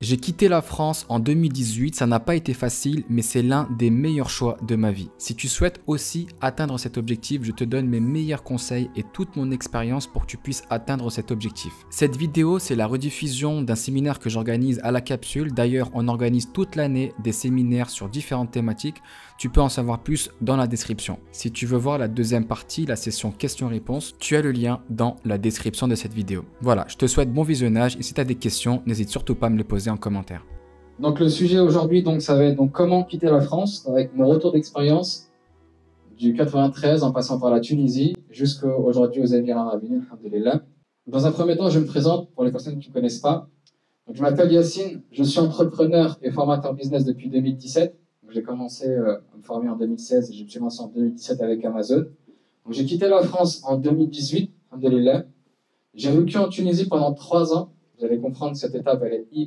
J'ai quitté la France en 2018, ça n'a pas été facile, mais c'est l'un des meilleurs choix de ma vie. Si tu souhaites aussi atteindre cet objectif, je te donne mes meilleurs conseils et toute mon expérience pour que tu puisses atteindre cet objectif. Cette vidéo, c'est la rediffusion d'un séminaire que j'organise à la capsule. D'ailleurs, on organise toute l'année des séminaires sur différentes thématiques. Tu peux en savoir plus dans la description. Si tu veux voir la deuxième partie, la session questions-réponses, tu as le lien dans la description de cette vidéo. Voilà, je te souhaite bon visionnage et si tu as des questions, n'hésite surtout pas à me les poser en commentaire. Donc le sujet aujourd'hui, ça va être comment quitter la France avec mon retour d'expérience du 93 en passant par la Tunisie jusqu'à aujourd'hui aux Émirats Arabes Unis, alhamdoulilah. Dans un premier temps, je me présente pour les personnes qui ne me connaissent pas. Donc, je m'appelle Yacine, je suis entrepreneur et formateur business depuis 2017. J'ai commencé à me former en 2016 et je me suis lancé en 2017 avec Amazon. J'ai quitté la France en 2018, alhamdoulilah. J'ai vécu en Tunisie pendant 3 ans. Vous allez comprendre que cette étape,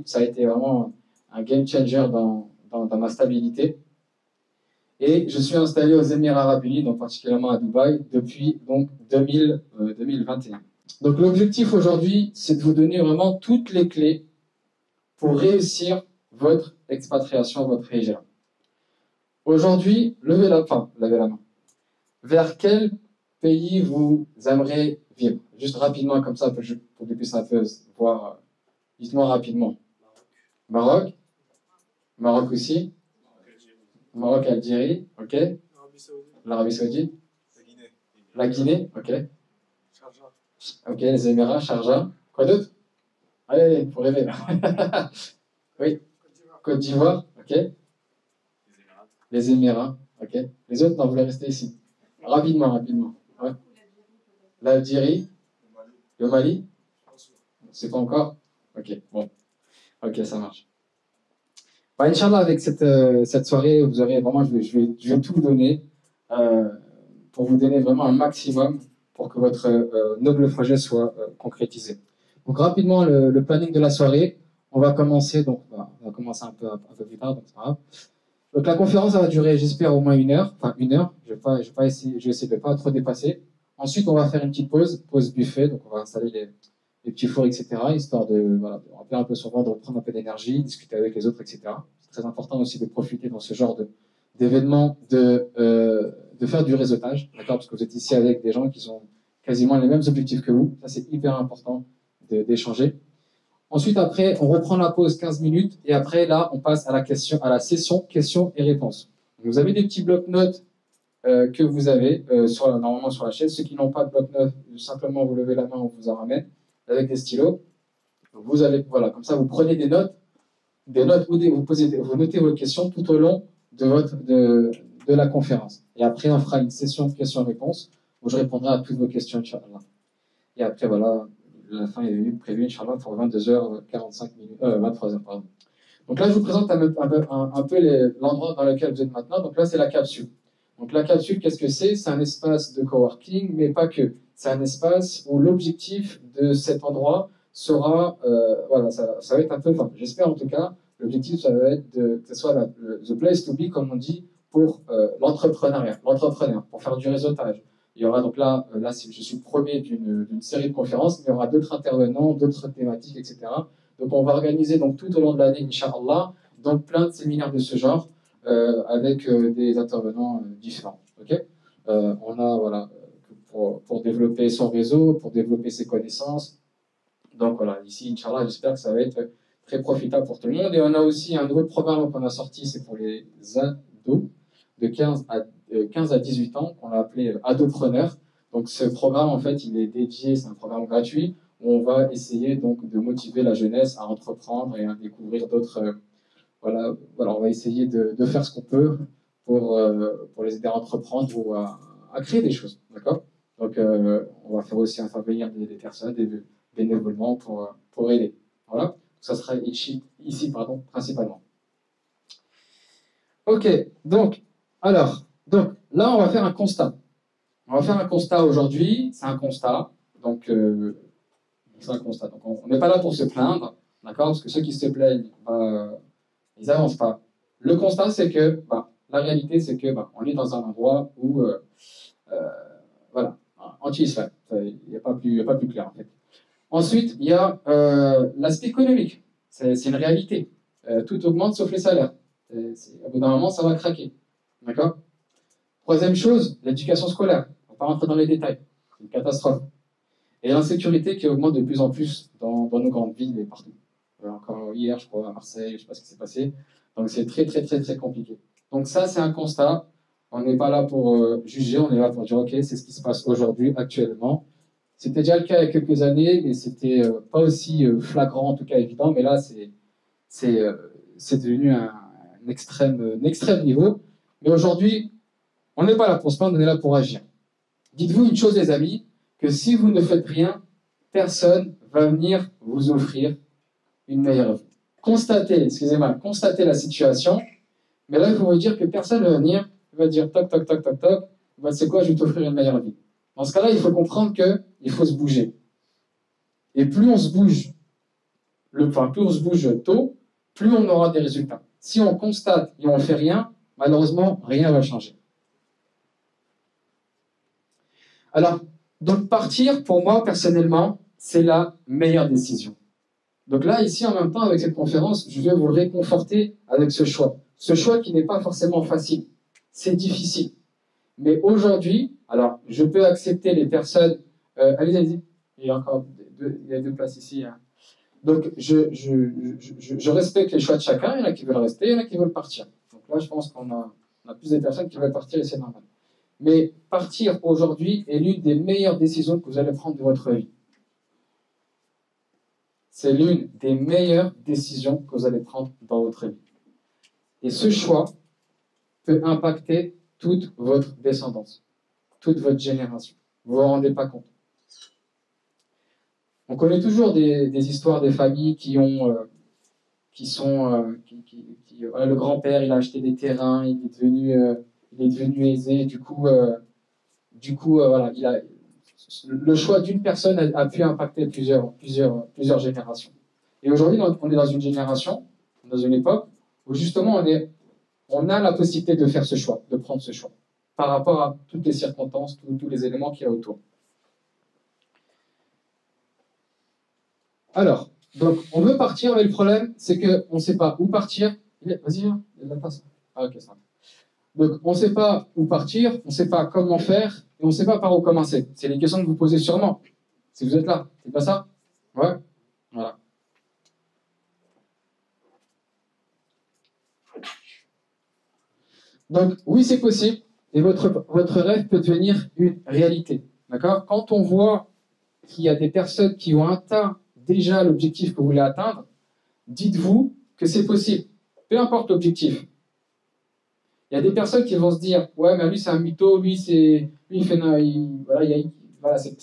ça a été vraiment un game changer dans ma stabilité. Et je suis installé aux Émirats Arabes Unis, donc particulièrement à Dubaï, depuis 2021. Donc l'objectif aujourd'hui, c'est de vous donner vraiment toutes les clés pour réussir votre expatriation, votre hijra. Aujourd'hui, levez la main. Vers quel pays vous aimeriez vivre? Juste rapidement, comme ça, pour que je puisse un peu voir. Dites-moi rapidement. Maroc. Maroc aussi. Maroc, Algérie. Ok. L'Arabie Saoudite. La Guinée. Ok. Ok, les Émirats, Sharjah. Quoi d'autre? Allez, pour rêver là. Oui. Côte d'Ivoire. Ok. Les Émirats. Ok. Les autres, non, vous voulez rester ici. Rapidement. Ouais. L'Algérie. Le Mali. C'est pas encore? Ok, bon. Ok, ça marche. Bah, Inch'Allah, avec cette soirée, vous aurez vraiment, je vais tout vous donner pour vous donner vraiment un maximum pour que votre noble projet soit concrétisé. Donc rapidement, le planning de la soirée, on va commencer, on va commencer un peu plus tard, donc c'est pas grave. Donc la conférence, ça va durer, j'espère, au moins 1 heure, enfin 1 heure, je vais essayer de pas trop dépasser. Ensuite, on va faire une petite pause buffet, donc on va installer les petits fours, etc., histoire de remplir un peu son ventre, de reprendre un peu d'énergie, discuter avec les autres, etc. C'est très important aussi de profiter dans ce genre d'événements, de faire du réseautage, d'accord, parce que vous êtes ici avec des gens qui ont quasiment les mêmes objectifs que vous. Ça, c'est hyper important d'échanger. Ensuite, après, on reprend la pause 15 minutes et après, là, on passe à la session questions et réponses. Vous avez des petits blocs-notes que vous avez normalement sur la chaise. Ceux qui n'ont pas de bloc-notes, simplement vous levez la main, on vous en ramène avec des stylos. Donc vous allez, voilà, comme ça, vous prenez des notes où vous notez vos questions tout au long de la conférence. Et après, on fera une session questions-réponses où je répondrai à toutes vos questions, Inch'Allah. Et après, voilà, la fin est prévue, Inch'Allah, pour 22h45 minutes, 23h, pardon. Donc là, je vous présente un peu l'endroit dans lequel vous êtes maintenant. Donc là, c'est la capsule. Donc la capsule, qu'est-ce que c'est? C'est un espace de coworking, mais pas que. C'est un espace où l'objectif de cet endroit sera, voilà, ça va être un peu, enfin, j'espère en tout cas, l'objectif, ça va être que ce soit the place to be, comme on dit, pour l'entrepreneur, pour faire du réseautage. Il y aura donc là je suis le premier d'une série de conférences, mais il y aura d'autres intervenants, d'autres thématiques, etc. Donc on va organiser donc tout au long de l'année, Inch'Allah, donc plein de séminaires de ce genre avec des intervenants différents. Okay, on a voilà pour développer son réseau, pour développer ses connaissances. Donc voilà, ici, Inch'Allah, j'espère que ça va être très profitable pour tout le monde. Et on a aussi un nouveau programme qu'on a sorti, c'est pour les ados de 15 à 18 ans, qu'on a appelé Adopreneur. Donc ce programme, en fait, il est dédié, c'est un programme gratuit, où on va essayer donc de motiver la jeunesse à entreprendre et à découvrir d'autres... voilà, on va essayer de faire ce qu'on peut pour les aider à entreprendre ou à créer des choses, d'accord? Donc on va faire aussi intervenir des personnes, bénévolement pour aider. Voilà, ça sera ici principalement. Ok, donc là, on va faire un constat. On va faire un constat aujourd'hui, c'est un constat, donc c'est un constat. Donc on n'est pas là pour se plaindre, d'accord? Parce que ceux qui se plaignent, ils n'avancent pas. Le constat, c'est que, la réalité, c'est que on est dans un endroit où, voilà, anti-islam. Il n'y a pas plus clair en fait. Ensuite, il y a l'aspect économique. C'est une réalité. Tout augmente sauf les salaires. Au bout d'un moment, ça va craquer. D'accord? Troisième chose, l'éducation scolaire. On va pas rentrer dans les détails. C'est une catastrophe. Et l'insécurité qui augmente de plus en plus dans nos grandes villes et partout. Encore hier, je crois, à Marseille, je ne sais pas ce qui s'est passé. Donc c'est très, très, très, très compliqué. Donc ça, c'est un constat. On n'est pas là pour juger, on est là pour dire, OK, c'est ce qui se passe aujourd'hui, actuellement. C'était déjà le cas il y a quelques années, mais c'était pas aussi flagrant, en tout cas évident. Mais là, c'est devenu un extrême niveau. Mais aujourd'hui, on n'est pas là pour se plaindre, on est là pour agir. Dites-vous une chose, les amis, que si vous ne faites rien, personne va venir vous offrir une meilleure vie. Constatez la situation, mais là, il faut vous dire que personne ne va venir, il va dire toc, toc, toc, toc, toc, c'est quoi, je vais t'offrir une meilleure vie. Dans ce cas-là, il faut comprendre qu'il faut se bouger. Et plus on se bouge, plus on se bouge tôt, plus on aura des résultats. Si on constate et on ne fait rien, malheureusement, rien ne va changer. Alors, donc partir, pour moi, personnellement, c'est la meilleure décision. Donc là, ici, en même temps, avec cette conférence, je vais vous réconforter avec ce choix. Ce choix qui n'est pas forcément facile. C'est difficile. Mais aujourd'hui, alors, je peux accepter les personnes... allez-y. Il y a encore deux places ici. Hein. Donc, je respecte les choix de chacun. Il y en a qui veulent rester, il y en a qui veulent partir. Donc là, je pense qu'on a plus de personnes qui veulent partir et c'est normal. Mais partir aujourd'hui est l'une des meilleures décisions que vous allez prendre de votre vie. C'est l'une des meilleures décisions que vous allez prendre dans votre vie. Et ce choix peut impacter toute votre descendance, toute votre génération. Vous ne vous rendez pas compte. On connaît toujours des histoires des familles le grand-père, il a acheté des terrains, il est devenu aisé, du coup, voilà, le choix d'une personne a pu impacter plusieurs générations. Et aujourd'hui, on est dans une génération, dans une époque, où justement on a la possibilité de faire ce choix, de prendre ce choix, par rapport à toutes les circonstances, tous les éléments qu'il y a autour. Alors, donc, on veut partir, mais le problème, c'est qu'on ne sait pas où partir. Vas-y, viens, il la passe. Ah, ok, ça va. Donc, on ne sait pas où partir, on ne sait pas comment faire, et on ne sait pas par où commencer. C'est les questions que vous posez sûrement, si vous êtes là. C'est pas ça? Ouais. Voilà. Donc, oui, c'est possible, et votre rêve peut devenir une réalité. D'accord? Quand on voit qu'il y a des personnes qui ont atteint déjà l'objectif que vous voulez atteindre, dites-vous que c'est possible. Peu importe l'objectif. Il y a des personnes qui vont se dire « Ouais, mais lui, c'est un mytho, c'est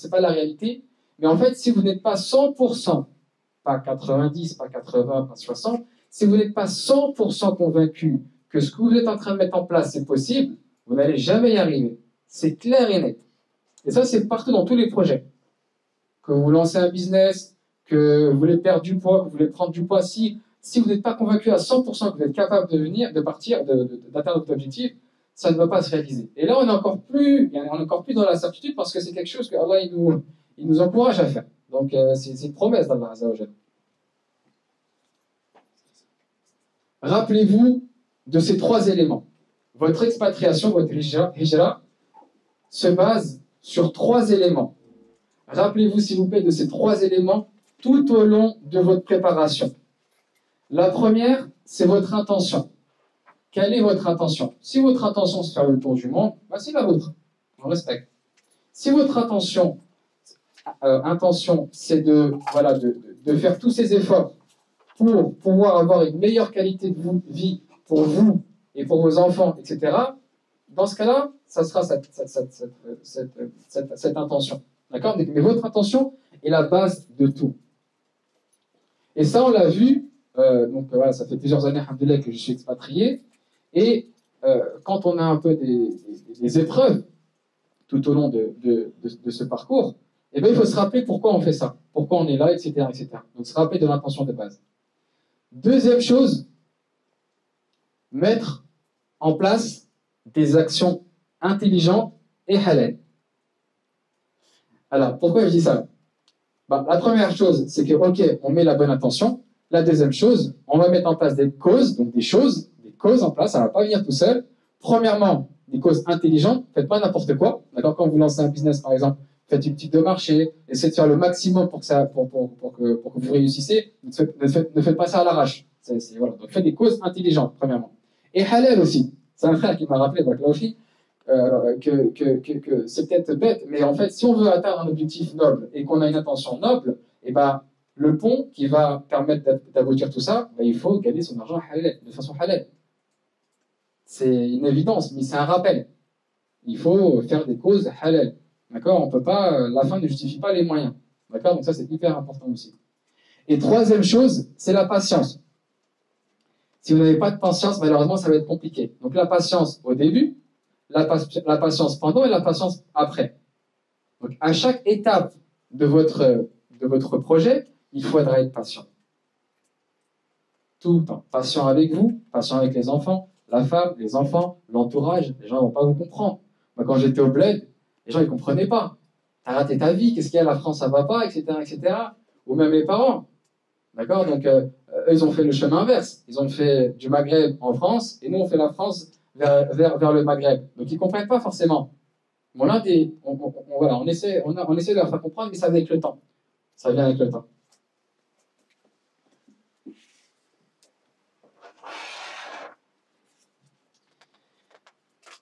pas la réalité. » Mais en fait, si vous n'êtes pas 100%, pas 90, pas 80, pas 60, si vous n'êtes pas 100% convaincu que ce que vous êtes en train de mettre en place, c'est possible, vous n'allez jamais y arriver. C'est clair et net. Et ça, c'est partout dans tous les projets. Que vous lancez un business, que vous voulez perdre du poids, que vous voulez prendre du poids, si vous n'êtes pas convaincu à 100% que vous êtes capable d'atteindre votre objectif, ça ne va pas se réaliser. Et là, on est encore plus dans la certitude parce que c'est quelque chose que Allah il nous encourage à faire. Donc, c'est une promesse d'Allah Azza wa Jalla. Rappelez-vous de ces trois éléments. Votre expatriation, votre hijra, se base sur trois éléments. Rappelez-vous, s'il vous plaît, de ces trois éléments tout au long de votre préparation. La première, c'est votre intention. Quelle est votre intention? Si votre intention, c'est faire le tour du monde, c'est la vôtre. On respecte. Si votre intention c'est de faire tous ces efforts pour pouvoir avoir une meilleure qualité de vie pour vous et pour vos enfants, etc., dans ce cas-là, ça sera cette intention. D'accord? Mais votre intention est la base de tout. Et ça, on l'a vu, ça fait plusieurs années, alhamdoulilah, que je suis expatrié, et quand on a un peu des épreuves tout au long de ce parcours, eh bien, il faut se rappeler pourquoi on fait ça, pourquoi on est là, etc., etc. Donc, se rappeler de l'intention de base. Deuxième chose, mettre en place des actions intelligentes et halal. Alors, pourquoi je dis ça? La première chose, c'est que, ok, on met la bonne intention, La deuxième chose, on va mettre en place des causes, donc des causes en place, ça ne va pas venir tout seul. Premièrement, des causes intelligentes, faites pas n'importe quoi. D'accord, quand vous lancez un business, par exemple, faites une petite de marché, essayez de faire le maximum pour que vous réussissez. Ne faites pas ça à l'arrache. Voilà. Donc faites des causes intelligentes, premièrement. Et halal aussi. C'est un frère qui m'a rappelé, que c'est peut-être bête, mais en fait, si on veut atteindre un objectif noble et qu'on a une intention noble, et ben, le pont qui va permettre d'aboutir tout ça, ben, il faut gagner son argent halal, de façon halal. C'est une évidence, mais c'est un rappel. Il faut faire des causes halal. D'accord? On peut pas, la fin ne justifie pas les moyens. D'accord? Donc ça, c'est hyper important aussi. Et troisième chose, c'est la patience. Si vous n'avez pas de patience, malheureusement, ça va être compliqué. Donc la patience au début, la patience pendant et la patience après. Donc à chaque étape de votre projet, il faudra être patient. Tout le temps. Patient avec vous, patient avec les enfants, la femme, les enfants, l'entourage. Les gens ne vont pas vous comprendre. Moi, quand j'étais au bled, les gens ne comprenaient pas. T'as raté ta vie, qu'est-ce qu'il y a, la France, ça va pas, etc., etc. Ou même mes parents. D'accord? Donc, eux, ils ont fait le chemin inverse. Ils ont fait du Maghreb en France, et nous, on fait la France vers le Maghreb. Donc, ils ne comprennent pas forcément. Voilà, on essaie de leur faire comprendre, mais ça vient avec le temps. Ça vient avec le temps.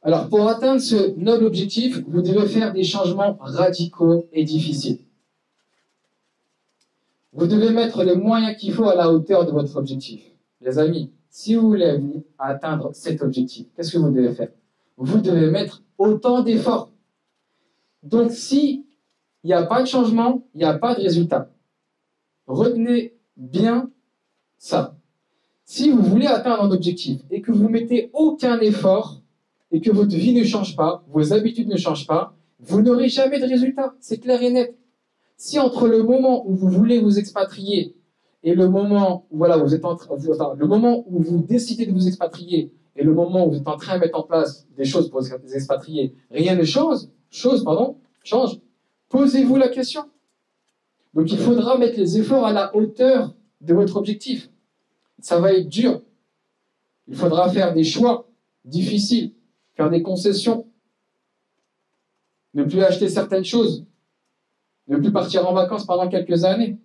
Alors, pour atteindre ce noble objectif, vous devez faire des changements radicaux et difficiles. Vous devez mettre les moyens qu'il faut à la hauteur de votre objectif. Les amis, si vous voulez atteindre cet objectif, qu'est-ce que vous devez faire? Vous devez mettre autant d'efforts. Donc, s'il n'y a pas de changement, il n'y a pas de résultat. Retenez bien ça. Si vous voulez atteindre un objectif et que vous mettez aucun effort et que votre vie ne change pas, vos habitudes ne changent pas, vous n'aurez jamais de résultat. C'est clair et net. Si entre le moment où vous voulez vous expatrier et le moment où le moment où vous décidez de vous expatrier et le moment où vous êtes en train de mettre en place des choses pour vous expatrier, rien ne change, posez-vous la question. Donc il faudra mettre les efforts à la hauteur de votre objectif. Ça va être dur. Il faudra faire des choix difficiles, faire des concessions, ne plus acheter certaines choses, ne plus partir en vacances pendant quelques années,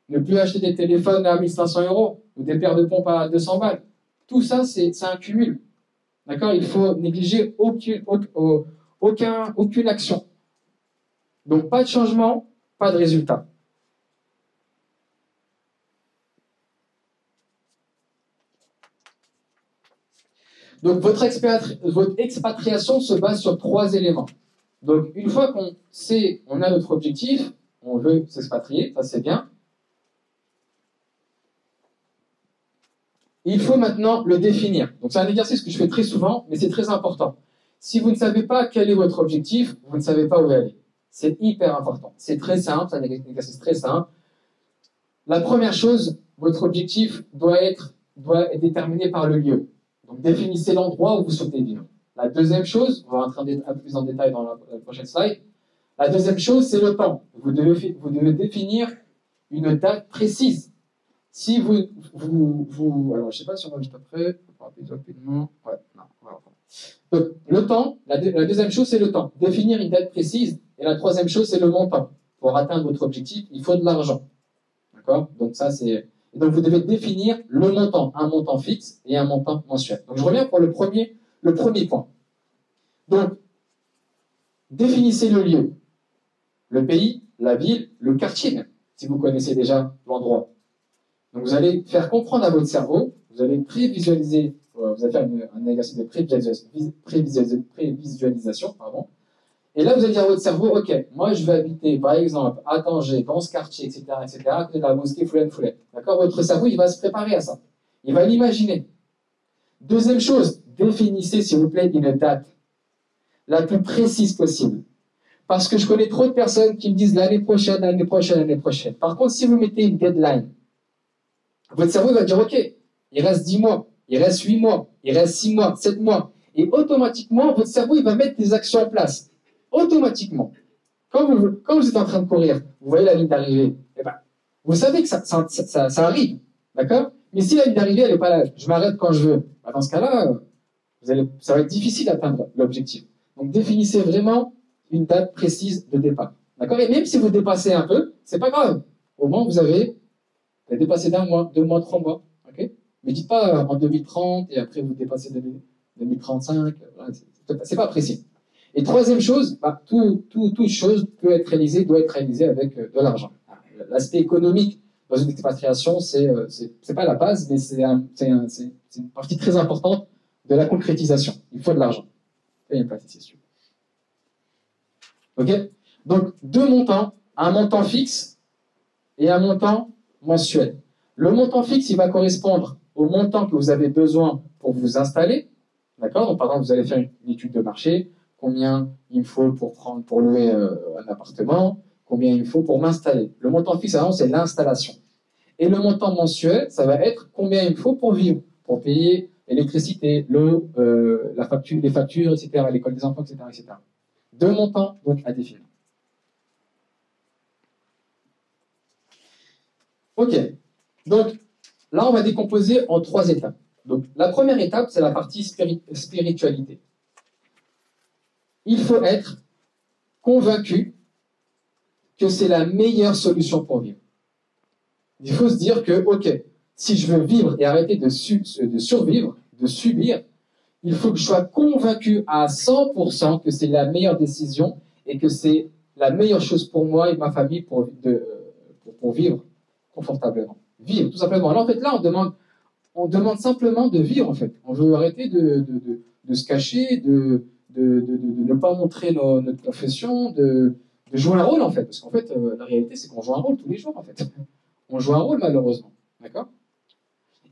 ne plus acheter des téléphones à 1500 € ou des paires de pompes à 200 balles. Tout ça, c'est un cumul. D'accord? Il faut négliger aucune action. Donc, pas de changement, pas de résultat. Donc, votre expatriation se base sur 3 éléments. Donc, une fois qu'on sait, on a notre objectif, on veut s'expatrier, ça c'est bien. Il faut maintenant le définir. Donc, c'est un exercice que je fais très souvent, mais c'est très important. Si vous ne savez pas quel est votre objectif, vous ne savez pas où aller. C'est hyper important. C'est très simple, c'est un exercice très simple. La première chose, votre objectif doit être déterminé par le lieu. Donc, définissez l'endroit où vous souhaitez vivre. La deuxième chose, on va rentrer un peu plus en détail dans la prochaine slide. La deuxième chose, c'est le temps. Vous devez définir une date précise. Si alors, je ne sais pas si on va juste après. Rapidement. Ouais, non, voilà. Donc, le temps, la deuxième chose, c'est le temps. Définir une date précise. Et la troisième chose, c'est le montant. Pour atteindre votre objectif, il faut de l'argent. D'accord? Donc, ça, c'est. Et donc, vous devez définir le montant, un montant fixe et un montant mensuel. Donc, je reviens pour le premier point. Donc, définissez le lieu, le pays, la ville, le quartier même, si vous connaissez déjà l'endroit. Donc, vous allez faire comprendre à votre cerveau, vous allez prévisualiser, vous allez faire un exercice de prévisualisation, pardon. Et là, vous allez dire à votre cerveau, ok, moi je vais habiter, par exemple, à Tanger, dans ce quartier, etc., à côté de la mosquée Foulen. D'accord? Votre cerveau, il va se préparer à ça. Il va l'imaginer. Deuxième chose, définissez, s'il vous plaît, une date la plus précise possible. Parce que je connais trop de personnes qui me disent l'année prochaine. Par contre, si vous mettez une deadline, votre cerveau va dire, ok, il reste 10 mois, il reste 8 mois, il reste 6 mois, 7 mois. Et automatiquement, votre cerveau, il va mettre des actions en place. Automatiquement. Quand vous êtes en train de courir, vous voyez la ligne d'arrivée, eh ben, vous savez que ça arrive. D'accord? Mais si la ligne d'arrivée, elle n'est pas là, je m'arrête quand je veux, bah, dans ce cas-là, ça va être difficile d'atteindre l'objectif. Donc, définissez vraiment une date précise de départ. D'accord? Et même si vous dépassez un peu, c'est pas grave. Au moins, vous avez dépassé d'un mois, 2 mois, 3 mois. Ok? Mais dites pas en 2030 et après vous dépassez 2035. Voilà, c'est pas précis. Et troisième chose, bah, toute chose peut être réalisée, doit être réalisée avec de l'argent. L'aspect économique dans une expatriation, c'est pas la base, mais c'est une partie très importante de la concrétisation. Il faut de l'argent. Ok? Donc, deux montants, un montant fixe et un montant mensuel. Le montant fixe, il va correspondre au montant que vous avez besoin pour vous installer. D'accord? Donc, par exemple, vous allez faire une étude de marché. Combien il me faut pour louer un appartement? Combien il me faut pour m'installer? Le montant fixe, c'est l'installation. Et le montant mensuel, ça va être combien il me faut pour vivre, pour payer l'électricité, l'eau, les factures, etc., l'école des enfants, etc., etc. Deux montants, donc, à définir. Ok. Donc, là, on va décomposer en 3 étapes. Donc, la première étape, c'est la partie spiritualité. Il faut être convaincu que c'est la meilleure solution pour vivre. Il faut se dire que, ok, si je veux vivre et arrêter de survivre, de subir, il faut que je sois convaincu à 100% que c'est la meilleure décision et que c'est la meilleure chose pour moi et ma famille pour vivre confortablement. Vivre, tout simplement. Alors, en fait, là, on demande simplement de vivre, en fait. On veut arrêter de se cacher, de ne pas montrer notre confession, de jouer un rôle, en fait. Parce qu'en fait, la réalité, c'est qu'on joue un rôle tous les jours, en fait. On joue un rôle, malheureusement. D'accord?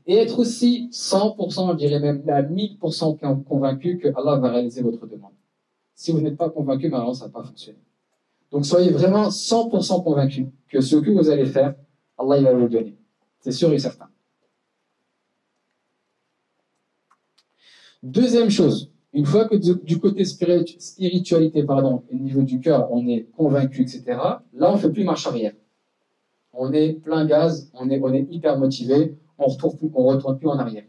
Et être aussi 100%, je dirais même à 1000% convaincu que Allah va réaliser votre demande. Si vous n'êtes pas convaincu, malheureusement, ça ne va pas fonctionner. Donc, soyez vraiment 100% convaincu que ce que vous allez faire, Allah il va vous le donner. C'est sûr et certain. Deuxième chose, une fois que du côté spiritualité, au niveau du cœur, on est convaincu, etc., là, on ne fait plus marche arrière. On est plein gaz, on est hyper motivé, on ne retourne plus en arrière.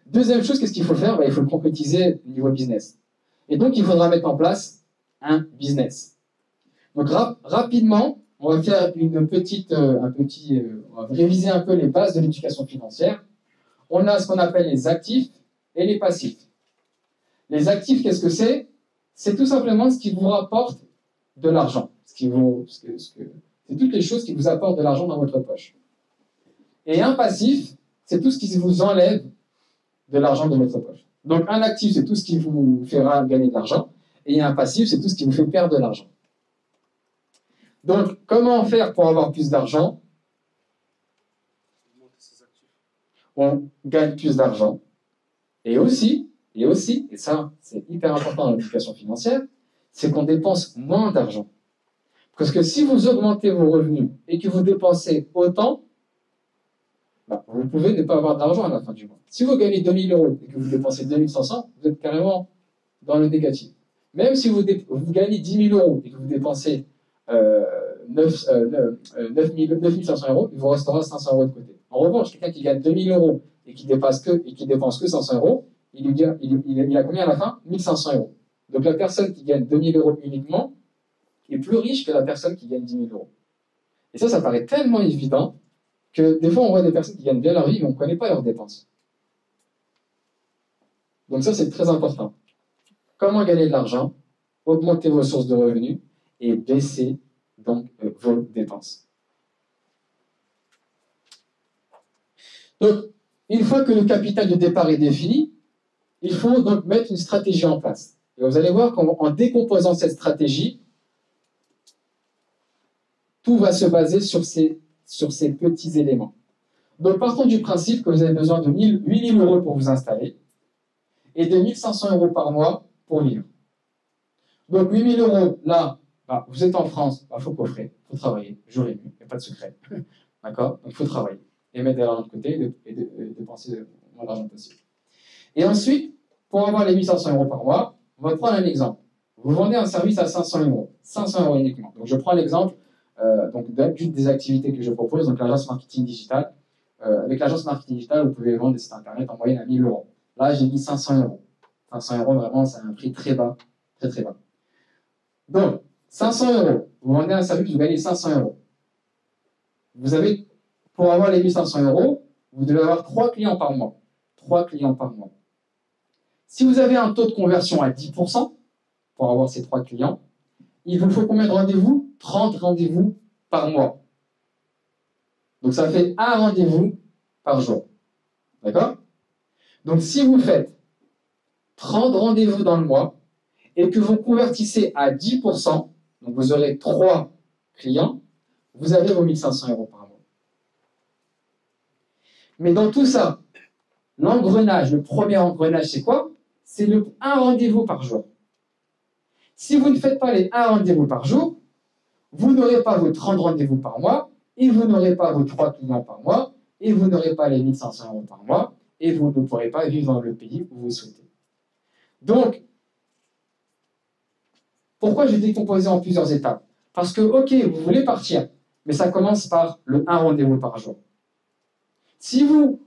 Deuxième chose, qu'est-ce qu'il faut faire? Il faut le concrétiser au niveau business. Et donc, il faudra mettre en place un business. Donc, rapidement, on va faire on va réviser un peu les bases de l'éducation financière. On a ce qu'on appelle les actifs et les passifs. Les actifs, qu'est-ce que c'est? C'est tout simplement ce qui vous rapporte de l'argent. C'est toutes les choses qui vous apportent de l'argent dans votre poche. Et un passif, c'est tout ce qui vous enlève de l'argent de votre poche. Donc un actif, c'est tout ce qui vous fera gagner de l'argent. Et un passif, c'est tout ce qui vous fait perdre de l'argent. Donc, comment faire pour avoir plus d'argent? On gagne plus d'argent. Et aussi, et ça, c'est hyper important dans l'éducation financière, c'est qu'on dépense moins d'argent. Parce que si vous augmentez vos revenus et que vous dépensez autant, vous pouvez ne pas avoir d'argent à la fin du mois. Si vous gagnez 2000 euros et que vous dépensez 2500, vous êtes carrément dans le négatif. Même si vous gagnez 10 000 euros et que vous dépensez 9500 euros, il vous restera 500 euros de côté. En revanche, quelqu'un qui gagne 2000 euros et qui dépense que 500 euros, il a combien à la fin? 1500 euros. Donc la personne qui gagne 2000 euros uniquement est plus riche que la personne qui gagne 10 000 euros. Et ça paraît tellement évident que des fois on voit des personnes qui gagnent bien leur vie, mais on ne connaît pas leurs dépenses. Donc ça, c'est très important. Comment gagner de l'argent? Augmenter vos sources de revenus et baisser donc vos dépenses. Donc, une fois que le capital de départ est défini, il faut donc mettre une stratégie en place. Et vous allez voir qu'en décomposant cette stratégie, tout va se baser sur ces petits éléments. Donc, partons du principe que vous avez besoin de 8 000 euros pour vous installer et de 1 500 euros par mois pour vivre. Donc, 8 000 euros, là, vous êtes en France, il faut coffrer, il faut travailler, jour et nuit, il n'y a pas de secret. D'accord? Donc, il faut travailler et mettre de l'argent de côté et dépenser le moins d'argent possible. Et ensuite, pour avoir les 1 500 euros par mois, on va prendre un exemple. Vous vendez un service à 500 euros. 500 euros uniquement. Donc, je prends l'exemple d'une des activités que je propose, donc l'agence marketing digital. avec l'agence marketing digital, vous pouvez vendre des sites internet en moyenne à 1000 euros. Là, j'ai mis 500 euros. 500 euros, vraiment, c'est un prix très bas, très très bas. Donc, 500 euros, vous vendez un service, vous gagnez 500 euros. Vous avez, pour avoir les 1500 euros, vous devez avoir 3 clients par mois. 3 clients par mois. Si vous avez un taux de conversion à 10% pour avoir ces 3 clients, il vous faut combien de rendez-vous? 30 rendez-vous par mois. Donc ça fait un rendez-vous par jour. D'accord? Donc si vous faites 30 rendez-vous dans le mois et que vous convertissez à 10%, donc vous aurez 3 clients, vous avez vos 1500 euros par mois. Mais dans tout ça, l'engrenage, le premier engrenage, c'est quoi? C'est un rendez-vous par jour. Si vous ne faites pas les 1 rendez-vous par jour, vous n'aurez pas vos 30 rendez-vous par mois, et vous n'aurez pas vos 3 clients par mois, et vous n'aurez pas les 1500 euros par mois, et vous ne pourrez pas vivre dans le pays où vous souhaitez. Donc, pourquoi j'ai décomposé en plusieurs étapes? Parce que, ok, vous voulez partir, mais ça commence par le 1 rendez-vous par jour. Si vous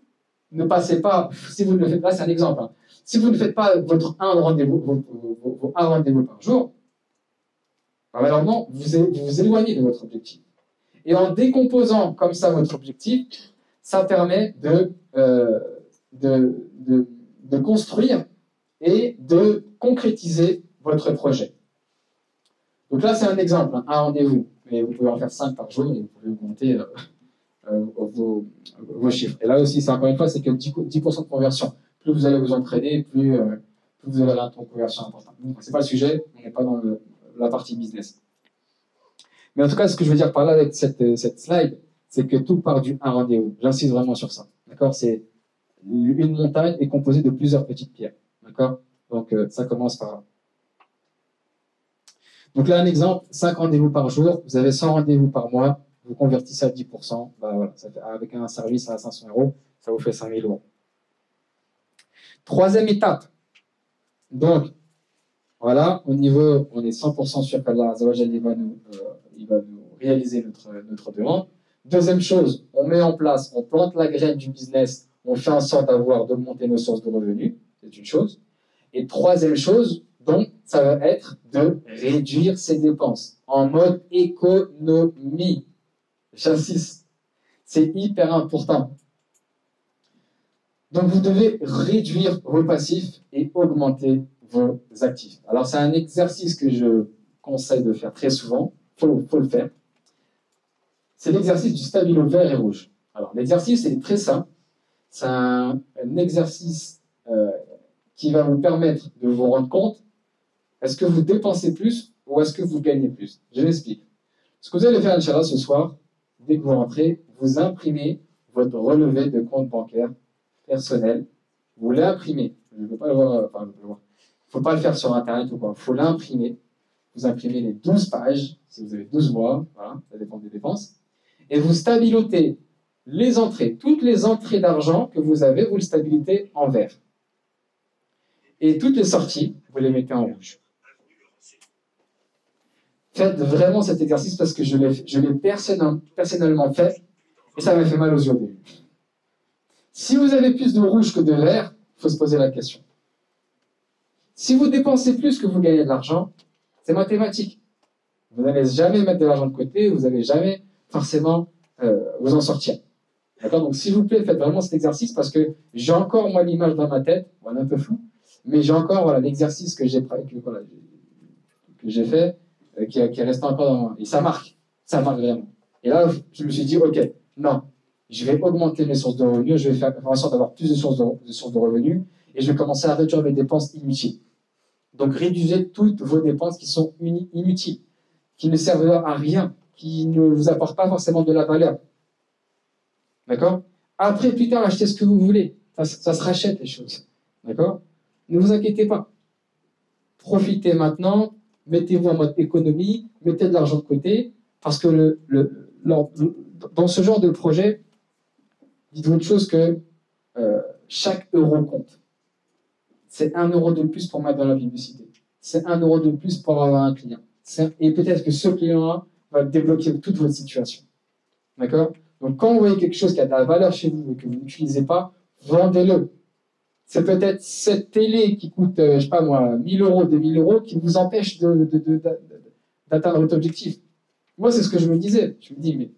ne passez pas, si vous ne le faites pas, c'est un exemple, hein, si vous ne faites pas votre 1 rendez-vous, vos 1 rendez-vous par jour, malheureusement, vous vous éloignez de votre objectif. Et en décomposant comme ça votre objectif, ça permet de construire et de concrétiser votre projet. Donc là, c'est un exemple, hein, un rendez-vous. Mais vous pouvez en faire 5 par jour et vous pouvez augmenter vos chiffres. Et là aussi, c'est encore une fois, c'est que 10% de conversion. Plus vous allez vous entraîner, plus vous allez avoir un taux de conversion important. Donc, ce n'est pas le sujet, on n'est pas dans la partie business. Mais en tout cas, ce que je veux dire par là avec cette slide, c'est que tout part du 1 rendez-vous. J'insiste vraiment sur ça. D'accord? C'est une montagne est composée de plusieurs petites pierres. D'accord? Donc, ça commence par là. Donc là, un exemple, 5 rendez-vous par jour, vous avez 100 rendez-vous par mois, vous convertissez à 10%, bah voilà, ça fait, avec un service à 500 euros, ça vous fait 5000 euros. Troisième étape. Donc, voilà, au niveau, on est 100% sûr qu'Allah Azzawajal, il va nous réaliser notre demande. Deuxième chose, on met en place, on plante la graine du business, on fait en sorte d'augmenter nos sources de revenus, c'est une chose. Et troisième chose, donc, ça va être de réduire ses dépenses en mode économie. J'insiste, c'est hyper important. Donc, vous devez réduire vos passifs et augmenter vos actifs. Alors, c'est un exercice que je conseille de faire très souvent. Il faut le faire. C'est l'exercice du stabilo vert et rouge. Alors, l'exercice est très simple. C'est un exercice qui va vous permettre de vous rendre compte, est-ce que vous dépensez plus ou est-ce que vous gagnez plus? Je m'explique. Ce que vous allez faire, Inch'Allah, ce soir, dès que vous rentrez, vous imprimez votre relevé de compte bancaire personnel. Vous l'imprimez. Je ne veux pas le voir. Enfin, il ne faut pas le faire sur Internet ou quoi. Il faut l'imprimer. Vous imprimez les 12 pages, si vous avez 12 mois, voilà, ça dépend des dépenses. Et vous stabilotez les entrées. Toutes les entrées d'argent que vous avez, vous le stabilotez en vert. Et toutes les sorties, vous les mettez en rouge. Faites vraiment cet exercice parce que je l'ai personnellement fait et ça m'a fait mal aux yeux au début. Si vous avez plus de rouge que de vert, il faut se poser la question. Si vous dépensez plus que vous gagnez de l'argent, c'est mathématique. Vous n'allez jamais mettre de l'argent de côté, vous n'allez jamais forcément vous en sortir. D'accord? Donc s'il vous plaît, faites vraiment cet exercice parce que j'ai encore moi l'image dans ma tête, voilà, un peu flou, mais j'ai encore voilà, l'exercice que j'ai fait, qui est resté encore dans moi. Et ça marque vraiment. Et là, je me suis dit, ok, non, je vais augmenter mes sources de revenus, je vais faire en sorte d'avoir plus de sources de revenus, et je vais commencer à réduire mes dépenses inutiles. Donc réduisez toutes vos dépenses qui sont inutiles, qui ne servent à rien, qui ne vous apportent pas forcément de la valeur. D'accord? Après, plus tard, achetez ce que vous voulez. Ça se rachète, les choses. D'accord? Ne vous inquiétez pas. Profitez maintenant, mettez-vous en mode économie, mettez de l'argent de côté, parce que dans ce genre de projet, dites-vous une chose que chaque euro compte. C'est 1 euro de plus pour mettre dans la publicité. C'est 1 euro de plus pour avoir un client. Et peut-être que ce client-là va débloquer toute votre situation. D'accord? Donc, quand vous voyez quelque chose qui a de la valeur chez vous et que vous n'utilisez pas, vendez-le. C'est peut-être cette télé qui coûte, je sais pas moi, 1000 euros, 2000 euros, qui vous empêche d'atteindre votre objectif. Moi, c'est ce que je me disais. Je me dis, mais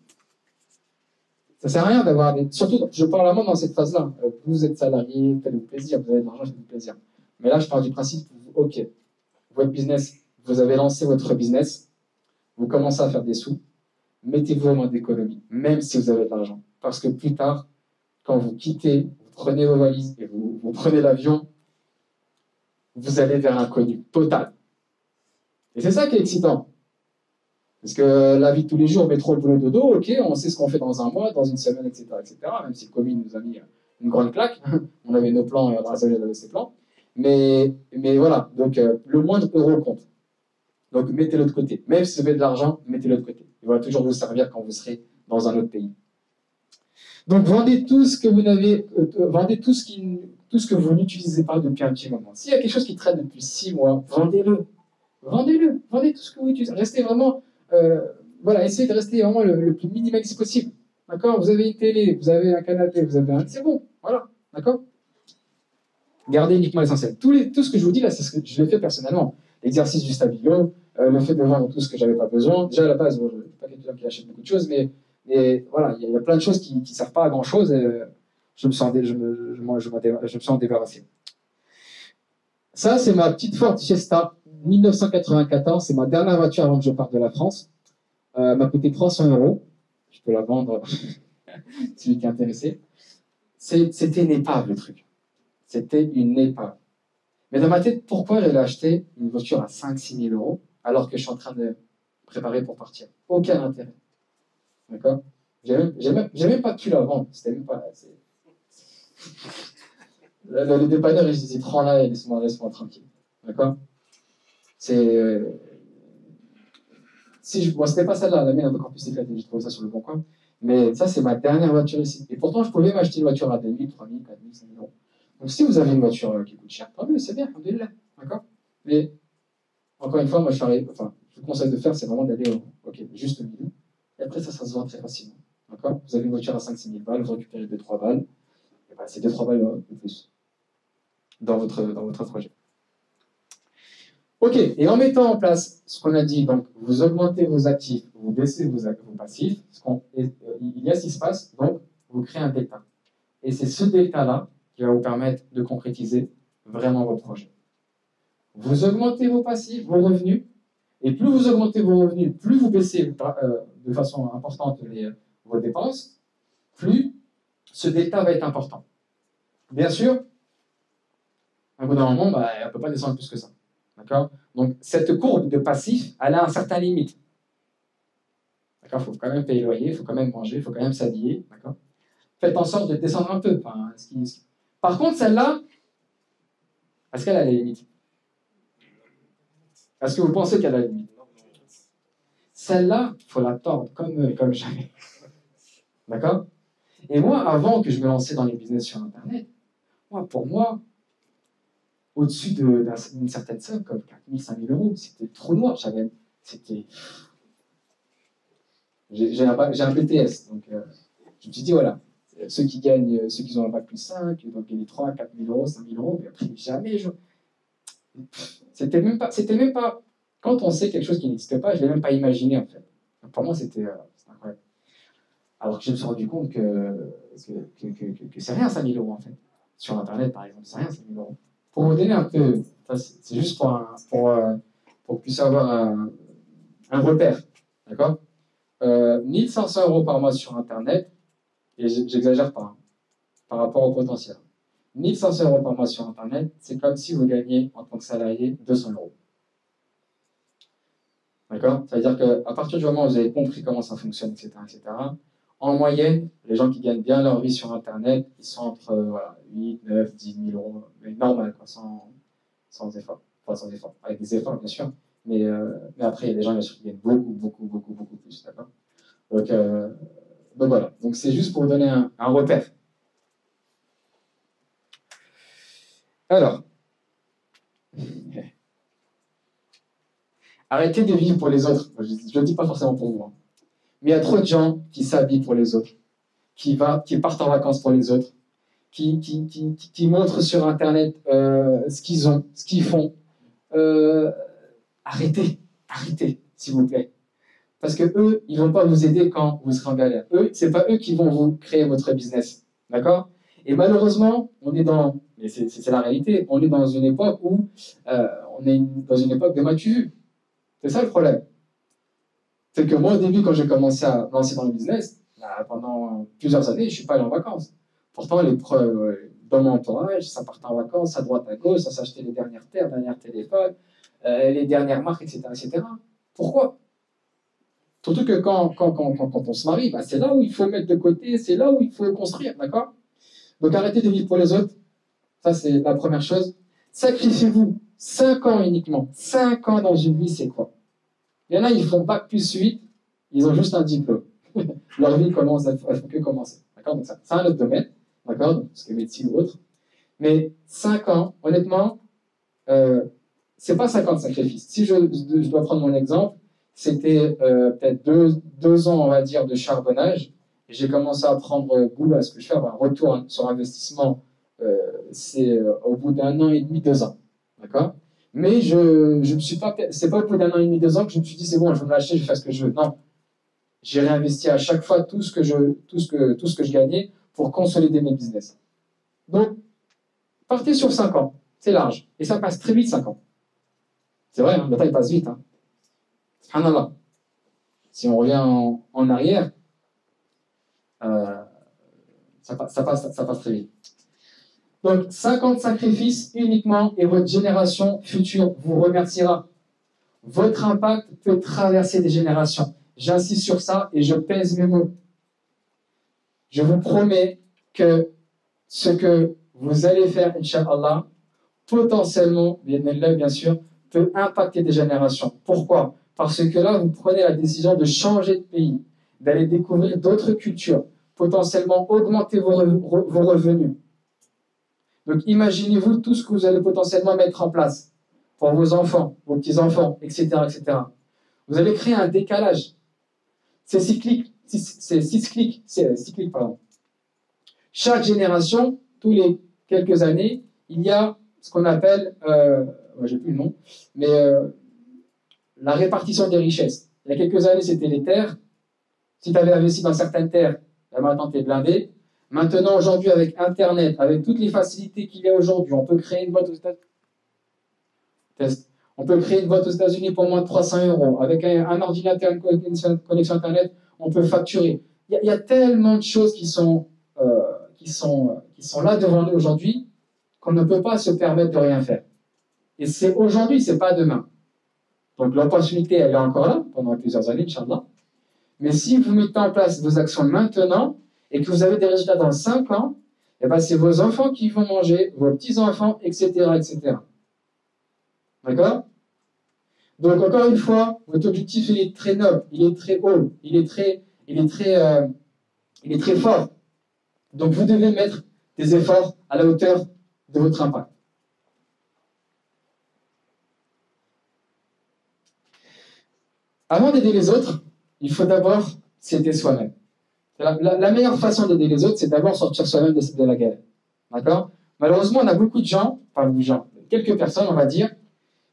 ça sert à rien d'avoir des... Surtout, je parle vraiment dans cette phase-là. Vous êtes salarié, faites-vous plaisir, vous avez de l'argent, faites-vous plaisir. Mais là, je parle du principe, ok, votre business, vous avez lancé votre business, vous commencez à faire des sous, mettez-vous en mode économie, même si vous avez de l'argent. Parce que plus tard, quand vous quittez, vous prenez vos valises et vous prenez l'avion, vous allez vers l'inconnu total. Et c'est ça qui est excitant. Parce que la vie de tous les jours, métro, boulot, dodo, ok, on sait ce qu'on fait dans un mois, dans une semaine, etc., etc. Même si le Covid nous a mis une grande claque, on avait nos plans et Abdrassel avait ses plans. Mais voilà, donc le moindre euro compte. Donc mettez-le de côté. Même si vous avez de l'argent, mettez-le de côté. Il va toujours vous servir quand vous serez dans un autre pays. Donc vendez tout ce que vous n'avez, vendez tout ce que vous n'utilisez pas depuis un petit moment. S'il y a quelque chose qui traîne depuis 6 mois, vendez-le. Vendez-le. Vendez tout ce que vous utilisez. Restez vraiment, voilà, essayez de rester vraiment le plus minimaliste possible. D'accord? Vous avez une télé, vous avez un canapé, vous avez un... C'est bon. Voilà. D'accord? Gardez uniquement l'essentiel. Tout ce que je vous dis là, c'est ce que je l'ai fait personnellement. L'exercice du stabilo, le fait de vendre tout ce que j'avais pas besoin. Déjà à la base, je ne suis pas quelqu'un qui achète beaucoup de choses, mais voilà, il y a plein de choses qui ne servent pas à grand chose. Et je me sens débarrassé. Ça, c'est ma petite Ford Fiesta 1994. C'est ma dernière voiture avant que je parte de la France. M'a coûté 300 euros. Je peux la vendre, celui qui est intéressé. C'était une épave, le truc. C'était une épave. Mais dans ma tête, pourquoi j'allais acheter une voiture à 5-6 000 euros alors que je suis en train de préparer pour partir? Aucun intérêt. D'accord? J'ai même pas pu la vendre. C'était même pas... Le dépanneur, il se disait, prends-la et laisse-moi tranquille. D'accord? Bon, c'était pas celle-là, la mienne est encore plus éclatée. J'ai trouvé ça sur le bon coin. Mais ça, c'est ma dernière voiture ici. Et pourtant, je pouvais m'acheter une voiture à 2 000, 3 000, 4 000, 5 000 euros. Donc, si vous avez une voiture qui coûte cher, tant mieux, c'est bien, alhamdoulilah. D'accord? Mais, encore une fois, moi, je vous conseille de faire, c'est vraiment d'aller juste au milieu. Et après, ça se vend très facilement. D'accord? Vous avez une voiture à 5-6 000 balles, vous récupérez 2-3 balles. Et ben, c'est 2-3 balles de plus dans votre projet. Ok, et en mettant en place ce qu'on a dit, donc vous augmentez vos actifs, vous baissez vos passifs, il y a ce qui se passe, donc vous créez un delta. Et c'est ce delta-là qui va vous permettre de concrétiser vraiment votre projet. Vous augmentez vos passifs, vos revenus, et plus vous augmentez vos revenus, plus vous baissez de façon importante vos dépenses, plus ce delta va être important. Bien sûr, à bout d'un moment, elle ne peut pas descendre plus que ça. D'accord? Donc, cette courbe de passif, elle a un certain limite. D'accord? Il faut quand même payer le loyer, il faut quand même manger, il faut quand même s'habiller. D'accord? Faites en sorte de descendre un peu. Par contre, celle-là, est-ce qu'elle a la limite? Est-ce que vous pensez qu'elle a la limite? Celle-là, il faut la tordre comme jamais. D'accord? Et moi, avant que je me lançais dans les business sur Internet, pour moi, au-dessus d'une certaine somme, comme 4 000, 5 000 euros, c'était trop noir. J'ai un BTS, donc je me suis dit, voilà, ceux qui ont un bac plus 5, ils doivent gagner 3 000, 4 000 euros, 5 000 euros, mais après, jamais. C'était même pas. Quand on sait quelque chose qui n'existe pas, je ne l'ai même pas imaginé, en fait. Donc, pour moi, c'était incroyable. Alors que je me suis rendu compte que c'est rien, 5 000 euros, en fait. Sur Internet, par exemple, c'est rien, 5 000 euros. Pour vous donner un peu, c'est juste pour que vous puissiez avoir un repère, d'accord? 1 500 euros par mois sur Internet, et j'exagère pas, hein, par rapport au potentiel. 1 500 euros par mois sur Internet, c'est comme si vous gagnez en tant que salarié 200 euros. D'accord? Ça veut dire qu'à partir du moment où vous avez compris comment ça fonctionne, etc., en moyenne, les gens qui gagnent bien leur vie sur Internet, ils sont entre 8, 9, 10 000 euros, mais normal, quoi, sans effort. Enfin, sans effort, avec des efforts, bien sûr. Mais après, il y a des gens qui gagnent beaucoup plus. D'accord? Donc voilà. Donc c'est juste pour vous donner un repère. Alors, arrêtez de vivre pour les autres. Je ne le dis pas forcément pour vous. Hein. Mais il y a trop de gens qui s'habillent pour les autres. qui partent en vacances pour les autres, qui montrent sur Internet ce qu'ils ont, ce qu'ils font. Arrêtez, s'il vous plaît. Parce que eux, ils vont pas vous aider quand vous serez en galère. Eux, c'est pas eux qui vont vous créer votre business. D'accord? Et malheureusement, on est dans, mais c'est la réalité, on est dans une époque où dans une époque de m'as-tu vu. C'est ça le problème. C'est que moi, au début, quand j'ai commencé à lancer dans le business, pendant plusieurs années, je suis pas allé en vacances. Pourtant, dans mon entourage, ça partait en vacances à droite, à gauche, ça s'achetait les dernières terres, derniers téléphones, les dernières marques, etc., etc. Pourquoi? Surtout que quand on se marie, bah, c'est là où il faut mettre de côté, c'est là où il faut construire, d'accord? Donc arrêtez de vivre pour les autres. Ça, c'est la première chose. Sacrifiez-vous 5 ans uniquement. 5 ans dans une vie, c'est quoi? Il y en a, ils font bac plus 8, ils ont juste un diplôme. Leur vie commence, elle ne fait que commencer. D'accord? Donc, c'est un autre domaine. D'accord? Donc, ce qui est médecine ou autre. Mais 5 ans, honnêtement, c'est pas 50 sacrifices. Si je dois prendre mon exemple, c'était peut-être 2 ans, on va dire, de charbonnage. Et j'ai commencé à prendre goût à ce que je fais, un retour sur investissement, c'est au bout d'1 an et demi, 2 ans. D'accord? Mais je me suis pas, c'est pas au bout d'1 an et demi, 2 ans que je me suis dit, c'est bon, je vais me lâcher, je vais faire ce que je veux. Non. J'ai réinvesti à chaque fois tout ce que je gagnais pour consolider mes business. Donc, partez sur 5 ans. C'est large. Et ça passe très vite, 5 ans. C'est vrai, hein, le temps, il passe vite. Hein. Subhanallah. Si on revient en arrière, ça passe très vite. Donc, 50 sacrifices uniquement et votre génération future vous remerciera. Votre impact peut traverser des générations. J'insiste sur ça et je pèse mes mots. Je vous promets que ce que vous allez faire, Inch'Allah, potentiellement, bien sûr, peut impacter des générations. Pourquoi? Parce que là, vous prenez la décision de changer de pays, d'aller découvrir d'autres cultures, potentiellement augmenter vos revenus. Donc, imaginez-vous tout ce que vous allez potentiellement mettre en place pour vos enfants, vos petits-enfants, etc., etc. Vous allez créer un décalage. C'est cyclique. Pardon. Chaque génération, tous les quelques années, il y a ce qu'on appelle, j'ai plus le nom, mais la répartition des richesses. Il y a quelques années, c'était les terres. Si tu avais investi dans certaines terres, là maintenant tu es blindé. Maintenant, aujourd'hui, avec Internet, avec toutes les facilités qu'il y a aujourd'hui, on peut créer une boîte aux États-Unis. On peut créer une boîte aux États-Unis pour moins de 300 €. Avec un ordinateur, une connexion Internet, on peut facturer. Il y a tellement de choses qui sont là devant nous aujourd'hui qu'on ne peut pas se permettre de rien faire. Et c'est aujourd'hui, c'est pas demain. Donc l'opportunité, elle est encore là pendant plusieurs années, Inch'Allah. Mais si vous mettez en place vos actions maintenant et que vous avez des résultats dans 5 ans, eh ben c'est vos enfants qui vont manger, vos petits-enfants, etc., etc. D'accord? Donc encore une fois, votre objectif, il est très noble, il est très haut, il est très fort. Donc vous devez mettre des efforts à la hauteur de votre impact. Avant d'aider les autres, il faut d'abord s'aider soi-même. La meilleure façon d'aider les autres, c'est d'abord sortir soi-même de la galère. D'accord? Malheureusement, on a beaucoup de gens, quelques personnes, on va dire,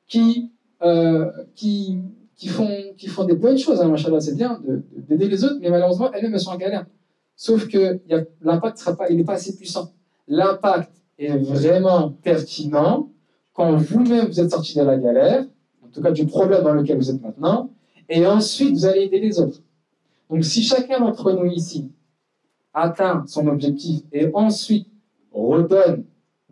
qui font des bonnes choses. Hein, machallah, c'est bien d'aider les autres, mais malheureusement, elles-mêmes, elles sont en galère. Sauf que l'impact il n'est pas assez puissant. L'impact est vraiment pertinent quand vous-même vous êtes sorti de la galère, en tout cas du problème dans lequel vous êtes maintenant, et ensuite vous allez aider les autres. Donc si chacun d'entre nous ici atteint son objectif et ensuite redonne,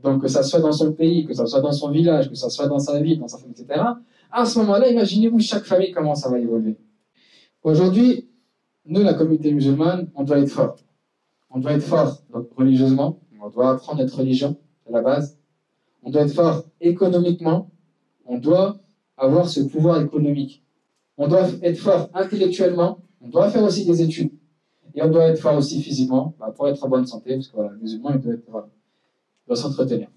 donc que ça soit dans son pays, que ça soit dans son village, que ça soit dans sa ville, dans sa famille, etc., à ce moment-là, imaginez-vous chaque famille comment ça va évoluer. Aujourd'hui, nous, la communauté musulmane, on doit être fort. On doit être fort donc, religieusement, on doit apprendre notre religion, c'est la base. On doit être fort économiquement, on doit avoir ce pouvoir économique. On doit être fort intellectuellement, on doit faire aussi des études. Et on doit être fort aussi physiquement, pour être en bonne santé, parce que voilà, le musulman, il doit s'entretenir.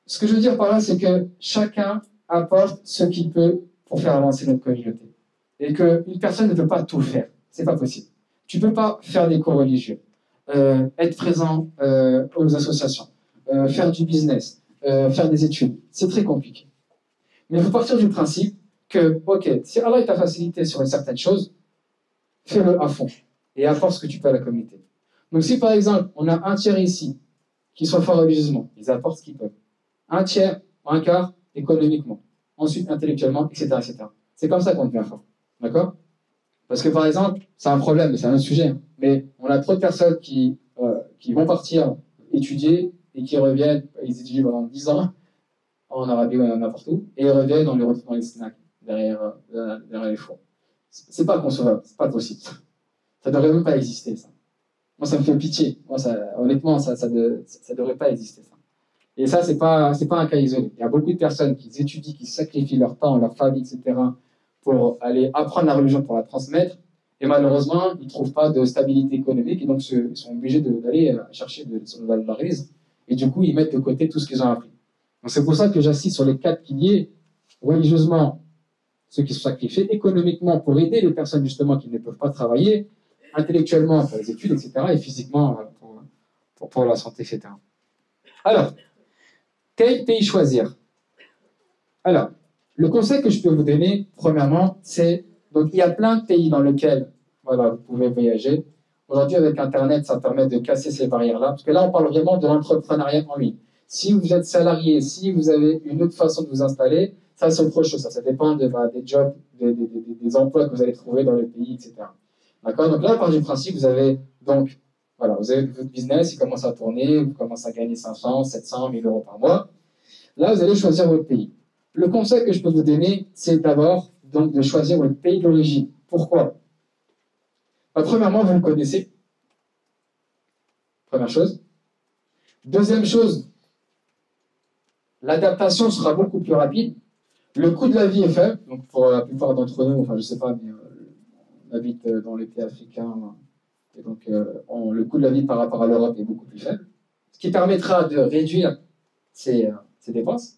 Ce que je veux dire par là, c'est que chacun apporte ce qu'il peut pour faire avancer notre communauté. Et qu'une personne ne peut pas tout faire. C'est pas possible. Tu peux pas faire des cours religieux. être présent aux associations, faire du business, faire des études. C'est très compliqué. Mais il faut partir du principe que, ok, si Allah t'a facilité sur une certaine chose, fais-le à fond et apporte ce que tu peux à la communauté. Donc si par exemple, on a un tiers ici qui sont forts religieusement, ils apportent ce qu'ils peuvent. Un tiers, un quart, économiquement. Ensuite, intellectuellement, etc. etc. C'est comme ça qu'on devient fort. D'accord? Parce que par exemple, c'est un problème, c'est un autre sujet, mais on a trop de personnes qui vont partir étudier et qui reviennent, ils étudient pendant 10 ans en Arabie ou n'importe où, et ils reviennent, on les retrouve dans les snacks, derrière les fours. C'est pas concevable, c'est pas possible. Ça devrait même pas exister, ça. Moi, ça me fait pitié. Moi, honnêtement, ça devrait pas exister, ça. Et ça, c'est pas un cas isolé. Il y a beaucoup de personnes qui étudient, qui sacrifient leur temps, leur famille, etc., pour aller apprendre la religion, pour la transmettre. Et malheureusement, ils ne trouvent pas de stabilité économique et donc ils sont obligés d'aller chercher de la rise. Et du coup, ils mettent de côté tout ce qu'ils ont appris. Donc c'est pour ça que j'insiste sur les 4 piliers. Religieusement, ceux qui sont sacrifiés, économiquement, pour aider les personnes justement qui ne peuvent pas travailler, intellectuellement pour les études, etc., et physiquement pour la santé, etc. Alors, quel pays choisir? Alors, le conseil que je peux vous donner, premièrement, c'est, donc il y a plein de pays dans lesquels voilà, vous pouvez voyager. Aujourd'hui, avec Internet, ça permet de casser ces barrières-là, parce que là, on parle vraiment de l'entrepreneuriat en ligne. Si vous êtes salarié, si vous avez une autre façon de vous installer, ça, c'est autre chose. Ça dépend des jobs, des emplois que vous allez trouver dans le pays, etc. D'accord? Donc là, par du principe, vous avez donc, voilà, vous avez votre business, il commence à tourner, vous commencez à gagner 500, 700, 1000 euros par mois. Là, vous allez choisir votre pays. Le conseil que je peux vous donner, c'est d'abord donc de choisir votre pays d'origine. Pourquoi? Premièrement, vous le connaissez. Première chose. Deuxième chose, l'adaptation sera beaucoup plus rapide. Le coût de la vie est faible. Donc pour la plupart d'entre nous, enfin je ne sais pas, mais on habite dans les pays africains. Et donc le coût de la vie par rapport à l'Europe est beaucoup plus faible. Ce qui permettra de réduire ces dépenses.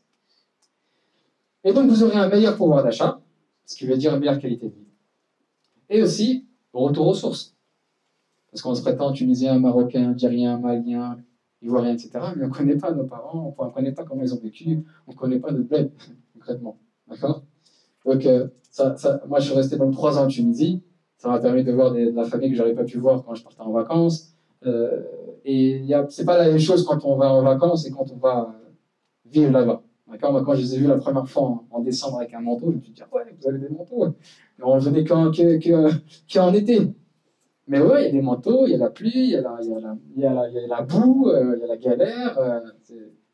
Et donc, vous aurez un meilleur pouvoir d'achat, ce qui veut dire une meilleure qualité de vie. Et aussi, retour aux sources. Parce qu'on se prétend tunisien, marocain, algérien, malien, ivoirien, etc. Mais on ne connaît pas nos parents, on ne connaît pas comment ils ont vécu, on ne connaît pas notre bled, concrètement. D'accord? Donc, moi, je suis resté donc 3 ans en Tunisie. Ça m'a permis de voir de la famille que je n'aurais pas pu voir quand je partais en vacances. Et ce n'est pas la même chose quand on va en vacances et quand on va vivre là-bas. D'accord? Moi, quand je les ai vus la première fois en décembre avec un manteau, je me suis dit, ouais, vous avez des manteaux. Mais on venait qu'en été. Mais ouais, il y a des manteaux, il y a la pluie, il y a la boue, il y a la galère.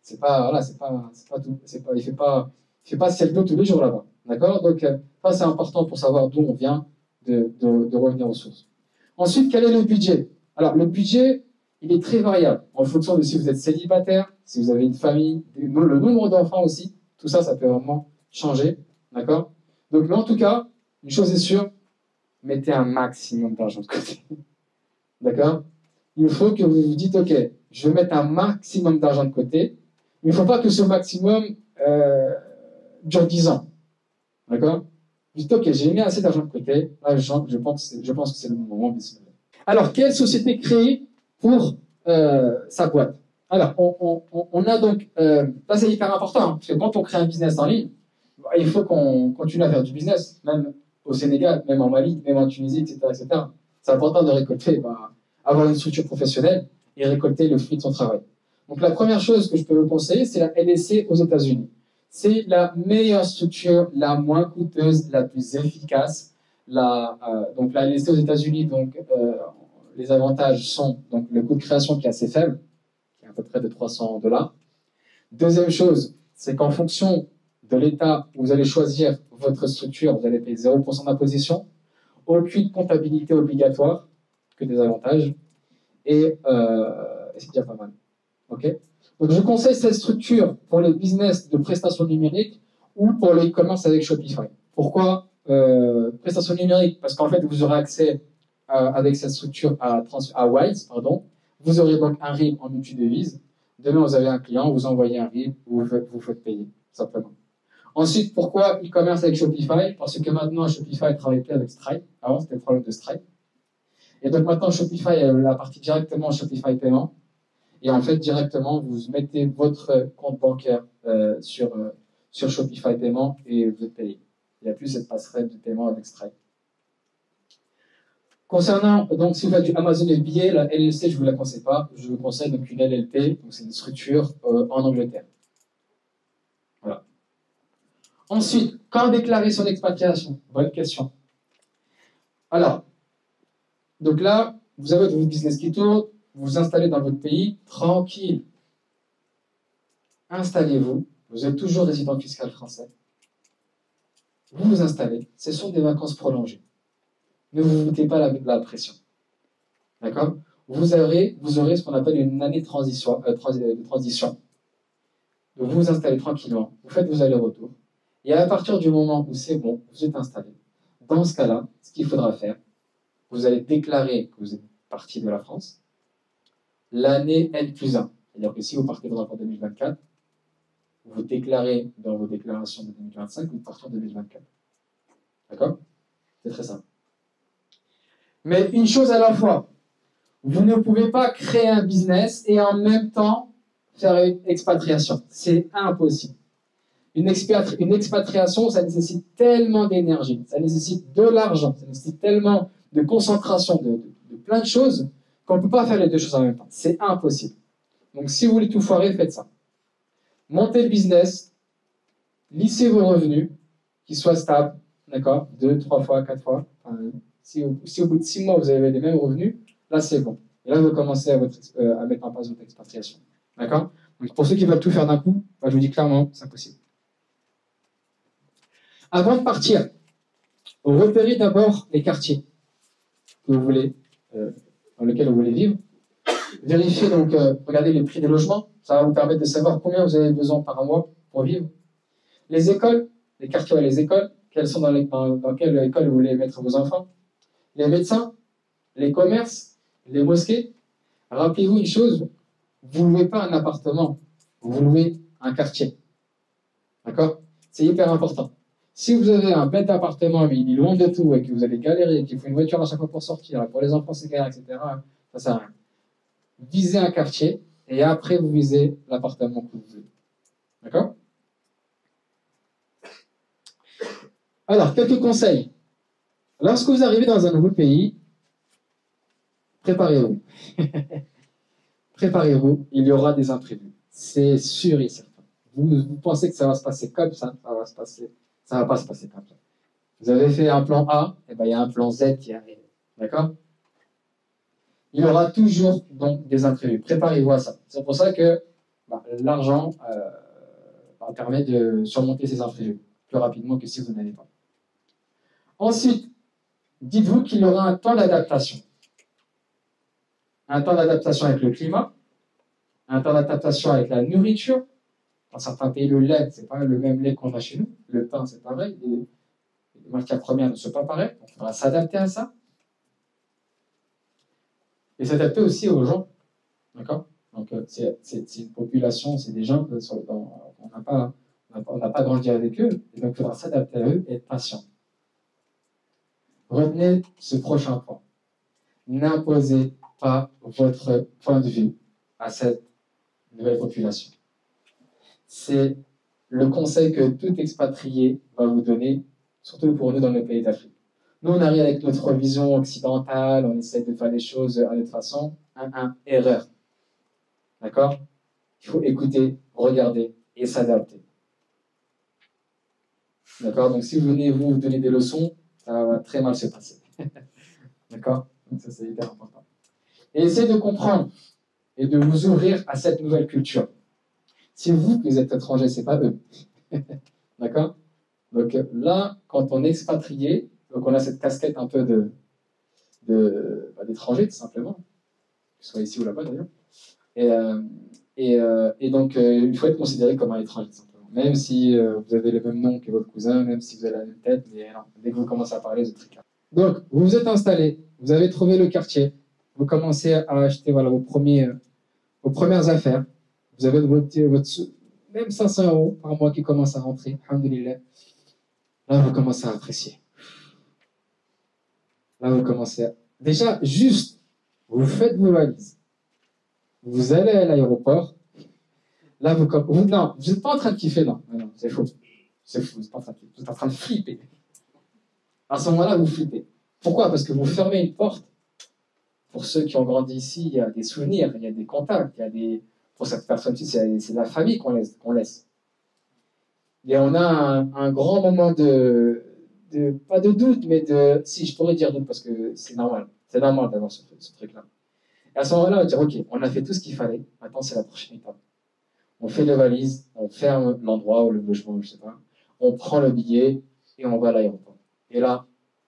C'est pas, voilà, c'est pas tout, il fait pas ciel bleu tous les jours là-bas. D'accord? Donc, ça, c'est important pour savoir d'où on vient, de revenir aux sources. Ensuite, quel est le budget? Alors, le budget, il est très variable en fonction de si vous êtes célibataire, si vous avez une famille, le nombre d'enfants aussi. Tout ça, ça peut vraiment changer. D'accord? Donc, mais en tout cas, une chose est sûre, mettez un maximum d'argent de côté. D'accord? Il faut que vous vous dites, OK, je vais mettre un maximum d'argent de côté. Il ne faut pas que ce maximum dure 10 ans. D'accord? Vous dites, OK, j'ai mis assez d'argent de côté. Là, je pense que c'est le moment. Alors, quelle société créer pour sa boîte? Alors, on a donc, là c'est hyper important, hein, parce que quand on crée un business en ligne, il faut qu'on continue à faire du business, même au Sénégal, même en Mali, même en Tunisie, etc. etc. C'est important de récolter, avoir une structure professionnelle et récolter le fruit de son travail. Donc la première chose que je peux vous conseiller, c'est la LSC aux États-Unis. C'est la meilleure structure, la moins coûteuse, la plus efficace. Donc la LSC aux États-Unis, donc les avantages sont donc le coût de création qui est assez faible, qui est à peu près de $300. Deuxième chose, c'est qu'en fonction de l'État où vous allez choisir votre structure, vous allez payer 0% d'imposition, aucune comptabilité obligatoire, que des avantages, et c'est déjà pas mal. Okay? Donc je conseille cette structure pour les business de prestations numériques ou pour le e-commerce avec Shopify. Pourquoi prestations numériques? Parce qu'en fait, vous aurez accès avec cette structure à Wise, pardon. Vous aurez donc un RIB en multi-devise. Demain, vous avez un client, vous envoyez un RIB, vous faites payer, simplement. Ensuite, pourquoi e-commerce avec Shopify? Parce que maintenant, Shopify travaille plus avec Stripe. Avant, c'était le problème de Stripe. Et donc maintenant, Shopify, la partie directement Shopify paiement. Et en fait, directement, vous mettez votre compte bancaire sur Shopify paiement et vous êtes payé. Il n'y a plus cette passerelle de paiement avec Stripe. Concernant, donc, si vous faites du Amazon FBA, la LLC, je ne vous la conseille pas. Je vous conseille donc une LLP, donc c'est une structure en Angleterre. Voilà. Ensuite, quand déclarer son expatriation? Bonne question. Alors, donc là, vous avez votre business qui tourne, vous vous installez dans votre pays, tranquille. Installez-vous, vous êtes toujours résident fiscal français. Vous vous installez, ce sont des vacances prolongées. Ne vous mettez pas la pression. D'accord? Vous aurez ce qu'on appelle une année de transition. Donc vous vous installez tranquillement, vous faites vos allers-retours. Et à partir du moment où c'est bon, vous êtes installé, dans ce cas-là, ce qu'il faudra faire, vous allez déclarer que vous êtes parti de la France l'année N+1. C'est-à-dire que si vous partez dans 2024, vous déclarez dans vos déclarations de 2025 que vous partez en 2024. D'accord? C'est très simple. Mais une chose à la fois, vous ne pouvez pas créer un business et en même temps faire une expatriation. C'est impossible. Une expatriation, ça nécessite tellement d'énergie, ça nécessite de l'argent, ça nécessite tellement de concentration, de plein de choses, qu'on ne peut pas faire les deux choses en même temps. C'est impossible. Donc si vous voulez tout foirer, faites ça. Montez le business, lissez vos revenus, qu'ils soient stables, d'accord, 2, 3 fois, 4 fois. Si au bout de 6 mois, vous avez les mêmes revenus, là, c'est bon. Et là, vous commencez à mettre en place votre expatriation. D'accord? Donc, pour ceux qui veulent tout faire d'un coup, je vous dis clairement, c'est impossible. Avant de partir, repérez d'abord les quartiers que vous voulez, dans lesquels vous voulez vivre. Vérifiez donc, regardez les prix des logements. Ça va vous permettre de savoir combien vous avez besoin par mois pour vivre. Les écoles, les quartiers et les écoles, quelles sont dans quelle école vous voulez mettre vos enfants. Les médecins, les commerces, les mosquées. Rappelez-vous une chose, vous ne louez pas un appartement, vous louez un quartier. D'accord? C'est hyper important. Si vous avez un bête appartement, mais il est loin de tout, et que vous allez galérer, qu'il faut une voiture à chaque fois pour sortir, pour les enfants c'est galère, etc., ça sert à rien. Visez un quartier, et après vous visez l'appartement que vous voulez. D'accord? Alors, quelques conseils. Lorsque vous arrivez dans un nouveau pays, préparez-vous. Préparez-vous, il y aura des imprévus. C'est sûr et certain. Vous pensez que ça va se passer comme ça va pas se passer comme ça. Vous avez fait un plan A, et ben il y a un plan Z qui arrive. D'accord? Il y aura toujours donc des imprévus. Préparez-vous à ça. C'est pour ça que l'argent permet de surmonter ces imprévus plus rapidement que si vous n'avez pas. Ensuite, dites-vous qu'il y aura un temps d'adaptation. Un temps d'adaptation avec le climat, un temps d'adaptation avec la nourriture. Dans certains pays, le lait, c'est pas le même lait qu'on a chez nous. Le pain, c'est pareil. Les matières premières ne sont pas pareilles. Donc, il faudra s'adapter à ça. Et s'adapter aussi aux gens. D'accord? Donc, c'est une population, c'est des gens on n'a pas grandi avec eux. Et donc, il faudra s'adapter à eux et être patient. Retenez ce prochain point. N'imposez pas votre point de vue à cette nouvelle population. C'est le conseil que tout expatrié va vous donner, surtout pour nous dans nos pays d'Afrique. Nous, on arrive avec notre vision occidentale, on essaie de faire les choses à notre façon. Erreur. D'accord? Il faut écouter, regarder et s'adapter. D'accord? Donc, si vous venez vous donner des leçons, ça va très mal se passer. D'accord? Donc, ça, c'est hyper important. Et essayez de comprendre et de vous ouvrir à cette nouvelle culture. C'est vous qui êtes étranger, c'est pas eux. D'accord? Donc là, quand on est expatrié, donc on a cette casquette un peu d'étranger, tout simplement, que ce soit ici ou là-bas d'ailleurs. Et donc, il faut être considéré comme un étranger, tout simplement. Même si vous avez le même nom que votre cousin, même si vous avez la même tête, mais non, dès que vous commencez à parler, vous êtes très clair. Donc, vous vous êtes installé, vous avez trouvé le quartier, vous commencez à acheter vos premières affaires, vous avez même 500 € par mois qui commencent à rentrer, alhamdoulilah. Là, vous commencez à apprécier. Là, vous commencez Déjà, juste, vous faites vos valises. Vous allez à l'aéroport. Là, non, vous n'êtes pas en train de kiffer, non. Non, c'est faux. C'est faux, vous êtes pas en train de kiffer. Vous êtes en train de flipper. À ce moment-là, vous flippez. Pourquoi? Parce que vous fermez une porte. Pour ceux qui ont grandi ici, il y a des souvenirs, il y a des contacts, il y a des... Pour cette personne-ci, c'est la famille qu'on laisse. Et on a un grand moment pas de doute, mais de... Si, je pourrais dire doute, parce que c'est normal. C'est normal d'avoir ce truc-là. Et à ce moment-là, on va dire, OK, on a fait tout ce qu'il fallait. Maintenant, c'est la prochaine étape. On fait les valises, on ferme l'endroit ou le logement, je sais pas. On prend le billet et on va à l'aéroport. Et là,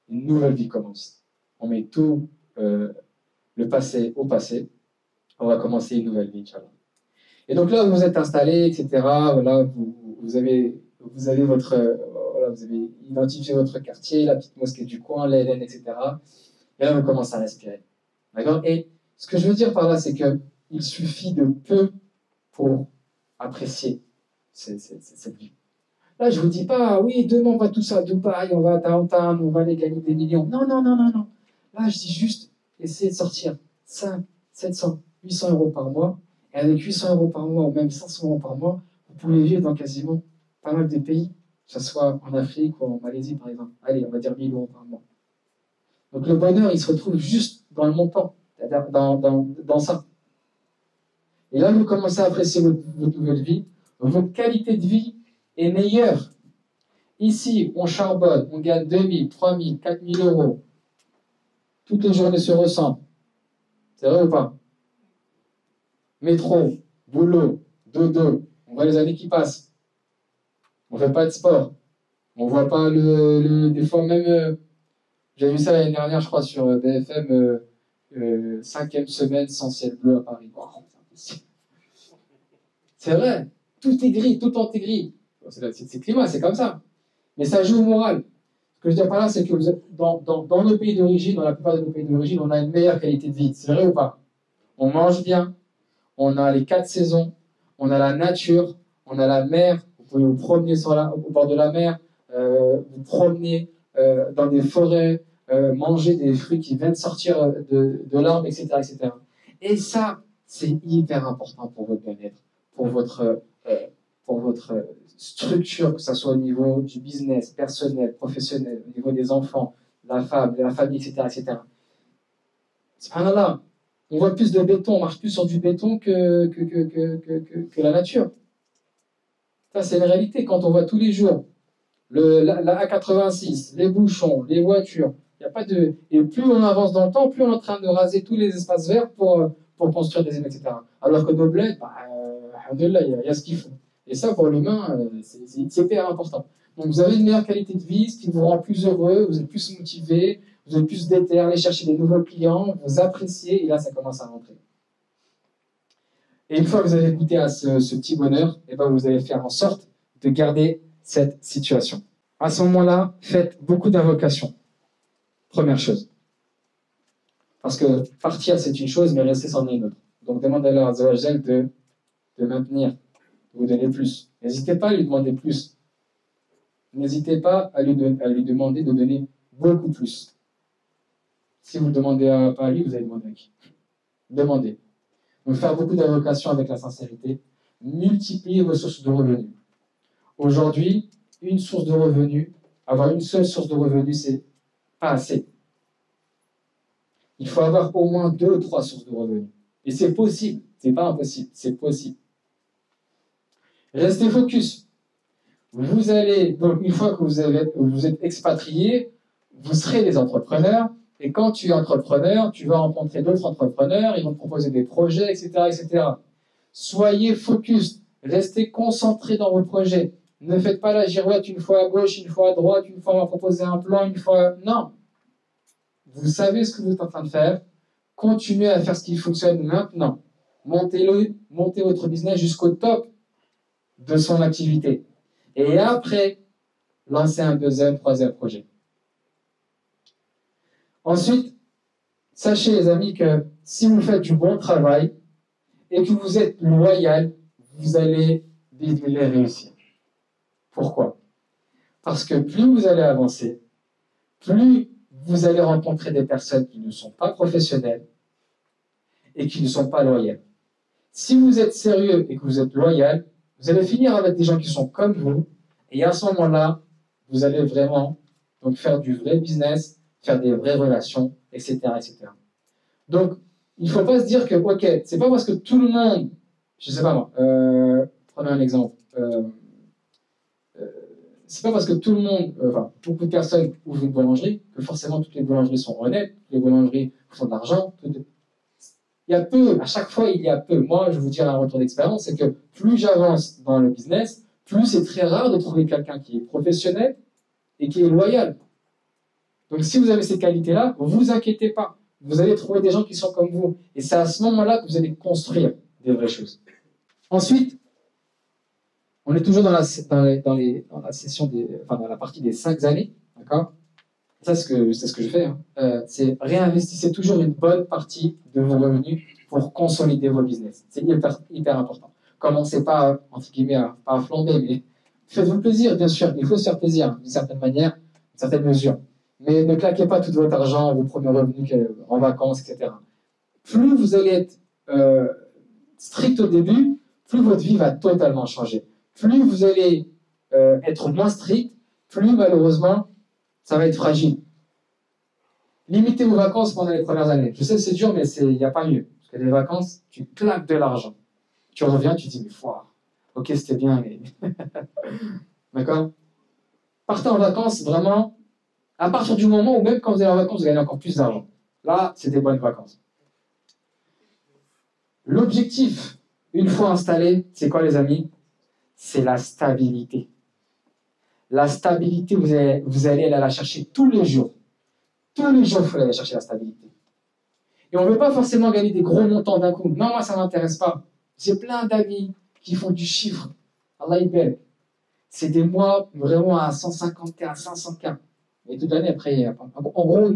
une nouvelle vie commence. On met tout le passé au passé. On va commencer une nouvelle vie, Inch'Allah. Et donc là, vous vous êtes installé, etc. Voilà, vous avez votre, voilà, vous avez identifié votre quartier, la petite mosquée du coin, l'Hélène, etc. Et là, vous commencez à respirer. D'accord? Et ce que je veux dire par là, c'est que il suffit de peu pour apprécier cette vie. Là, je ne vous dis pas, oui, demain on va tous à Dubaï, on va à Downtown, on va aller gagner des millions. Non, non, non, non, non. Là, je dis juste, essayez de sortir 5, 700, 800 euros par mois. Et avec 800 euros par mois ou même 500 euros par mois, vous pouvez vivre dans quasiment pas mal de pays, que ce soit en Afrique ou en Malaisie, par exemple. Allez, on va dire 1000 euros par mois. Donc le bonheur, il se retrouve juste dans le montant, dans ça. Et là, vous commencez à apprécier votre nouvelle vie. Votre qualité de vie est meilleure. Ici, on charbonne, on gagne 2000, 3000, 4000 euros. Toutes les journées se ressemblent. C'est vrai ou pas? Métro, boulot, dodo, on voit les années qui passent. On ne fait pas de sport. On ne voit pas des fois même... j'ai vu ça l'année dernière, je crois, sur BFM, 5e semaine sans ciel bleu à Paris. Oh, c'est vrai, tout est gris, tout est gris. C'est le climat, c'est comme ça. Mais ça joue au moral. Ce que je veux dire par là, c'est que dans nos pays d'origine, dans la plupart de nos pays d'origine, on a une meilleure qualité de vie. C'est vrai ou pas? On mange bien, on a les 4 saisons, on a la nature, on a la mer. Vous pouvez vous promener au bord de la mer, vous promener dans des forêts, manger des fruits qui viennent de sortir de l'arbre, etc., etc. Et ça, c'est hyper important pour votre bien-être, pour votre structure, que ce soit au niveau du business, personnel, professionnel, au niveau des enfants, la femme, de la famille, etc., etc. Subhanallah, on voit plus de béton, on marche plus sur du béton que la nature. Ça, c'est la réalité. Quand on voit tous les jours la A86, les bouchons, les voitures, il y a pas de... Et plus on avance dans le temps, plus on est en train de raser tous les espaces verts pour construire des immeubles, etc. Alors que nos bleds, alhamdoulilah, il y a ce qu'il faut. Et ça, pour l'humain, c'est hyper important. Donc, vous avez une meilleure qualité de vie, ce qui vous rend plus heureux, vous êtes plus motivé, vous êtes plus déter, aller chercher des nouveaux clients, vous appréciez, et là, ça commence à rentrer. Et une fois que vous avez goûté à ce petit bonheur, et ben, vous allez faire en sorte de garder cette situation. À ce moment-là, faites beaucoup d'invocations. Première chose. Parce que partir, c'est une chose, mais rester, c'en est une autre. Donc, demandez à Allah Azza wa Jal de maintenir, de vous donner plus. N'hésitez pas à lui demander plus. N'hésitez pas à lui demander de donner beaucoup plus. Si vous ne demandez pas à lui, vous allez demander à qui? Demandez. Donc, faire beaucoup d'invocations avec la sincérité. Multipliez vos sources de revenus. Aujourd'hui, une source de revenus, avoir une seule source de revenus, c'est pas assez. Il faut avoir au moins 2 ou 3 sources de revenus. Et c'est possible. C'est pas impossible. C'est possible. Restez focus. Vous allez, donc une fois que vous êtes expatrié, vous serez des entrepreneurs. Et quand tu es entrepreneur, tu vas rencontrer d'autres entrepreneurs, ils vont te proposer des projets, etc., etc. Soyez focus. Restez concentrés dans vos projets. Ne faites pas la girouette une fois à gauche, une fois à droite, une fois on va proposer un plan, une fois... Non. Vous savez ce que vous êtes en train de faire. Continuez à faire ce qui fonctionne maintenant. Montez votre business jusqu'au top de son activité. Et après, lancez un 2e, 3e projet. Ensuite, sachez les amis que si vous faites du bon travail et que vous êtes loyal, vous allez réussir. Pourquoi? Parce que plus vous allez avancer, plus vous allez rencontrer des personnes qui ne sont pas professionnelles et qui ne sont pas loyales. Si vous êtes sérieux et que vous êtes loyal, vous allez finir avec des gens qui sont comme vous, et à ce moment-là, vous allez vraiment donc, faire du vrai business, faire des vraies relations, etc. etc. Donc, il ne faut pas se dire que, ok, c'est pas parce que tout le monde, je sais pas moi, prenons un exemple, c'est pas parce que tout le monde, enfin, beaucoup de personnes ouvrent une boulangerie que forcément toutes les boulangeries sont honnêtes, toutes les boulangeries font de l'argent. Il y a peu, à chaque fois il y a peu. Moi, je vous dirais un retour d'expérience, c'est que plus j'avance dans le business, plus c'est très rare de trouver quelqu'un qui est professionnel et qui est loyal. Donc si vous avez ces qualités-là, ne vous inquiétez pas. Vous allez trouver des gens qui sont comme vous. Et c'est à ce moment-là que vous allez construire des vraies choses. Ensuite, on est toujours dans la session dans la partie des 5 années, d'accord? Ça, c'est ce que je fais. Hein. C'est réinvestissez toujours une bonne partie de vos revenus pour consolider vos business. C'est hyper important. Commencez pas, entre guillemets, pas à flamber, mais faites-vous plaisir, bien sûr. Il faut se faire plaisir, d'une certaine manière, d'une certaine mesure. Mais ne claquez pas tout votre argent, vos premiers revenus en vacances, etc. Plus vous allez être strict au début, plus votre vie va totalement changer. Plus vous allez être moins strict, plus malheureusement, ça va être fragile. Limitez vos vacances pendant les premières années. Je sais que c'est dur, mais il n'y a pas mieux. Parce que les vacances, tu claques de l'argent. Tu reviens, tu te dis, mais foire. Ok, c'était bien, mais... D'accord? Partez en vacances, vraiment, à partir du moment où même quand vous allez en vacances, vous gagnez encore plus d'argent. Là, c'est des bonnes vacances. L'objectif, une fois installé, c'est quoi les amis? C'est la stabilité. La stabilité, vous allez aller la chercher tous les jours. Tous les jours, il faut aller chercher la stabilité. Et on ne veut pas forcément gagner des gros montants d'un coup. Non, moi, ça ne m'intéresse pas. J'ai plein d'amis qui font du chiffre. Allah est belle. C'est des mois vraiment à 150K, à 500K. Et toute l'année, après, en gros,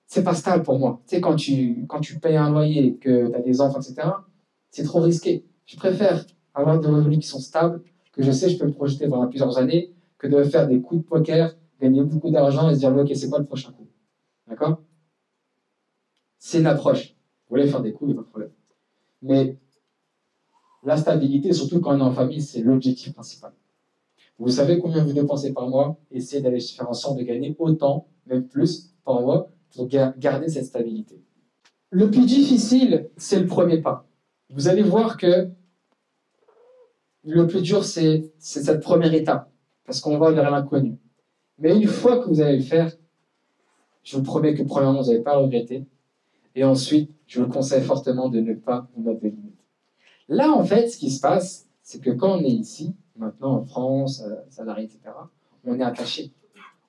c'est pas stable pour moi. Tu sais, quand tu payes un loyer, que tu as des enfants, etc., c'est trop risqué. Je préfère avoir des revenus qui sont stables, que je sais je peux me projeter pendant plusieurs années, que de faire des coups de poker, gagner beaucoup d'argent et se dire, ok, c'est quoi le prochain coup? D'accord? C'est une approche. Vous voulez faire des coups, il n'y a pas de problème. Mais la stabilité, surtout quand on est en famille, c'est l'objectif principal. Vous savez combien vous dépensez par mois, essayez d'aller faire en sorte de gagner autant, même plus, par mois, pour garder cette stabilité. Le plus difficile, c'est le premier pas. Vous allez voir que le plus dur, c'est cette première étape, parce qu'on va vers l'inconnu. Mais une fois que vous allez le faire, je vous promets que premièrement, vous n'allez pas le regretter. Et ensuite, je vous conseille fortement de ne pas vous mettre de limites. Là, en fait, ce qui se passe, c'est que quand on est ici, maintenant en France, salarié, etc., on est attaché.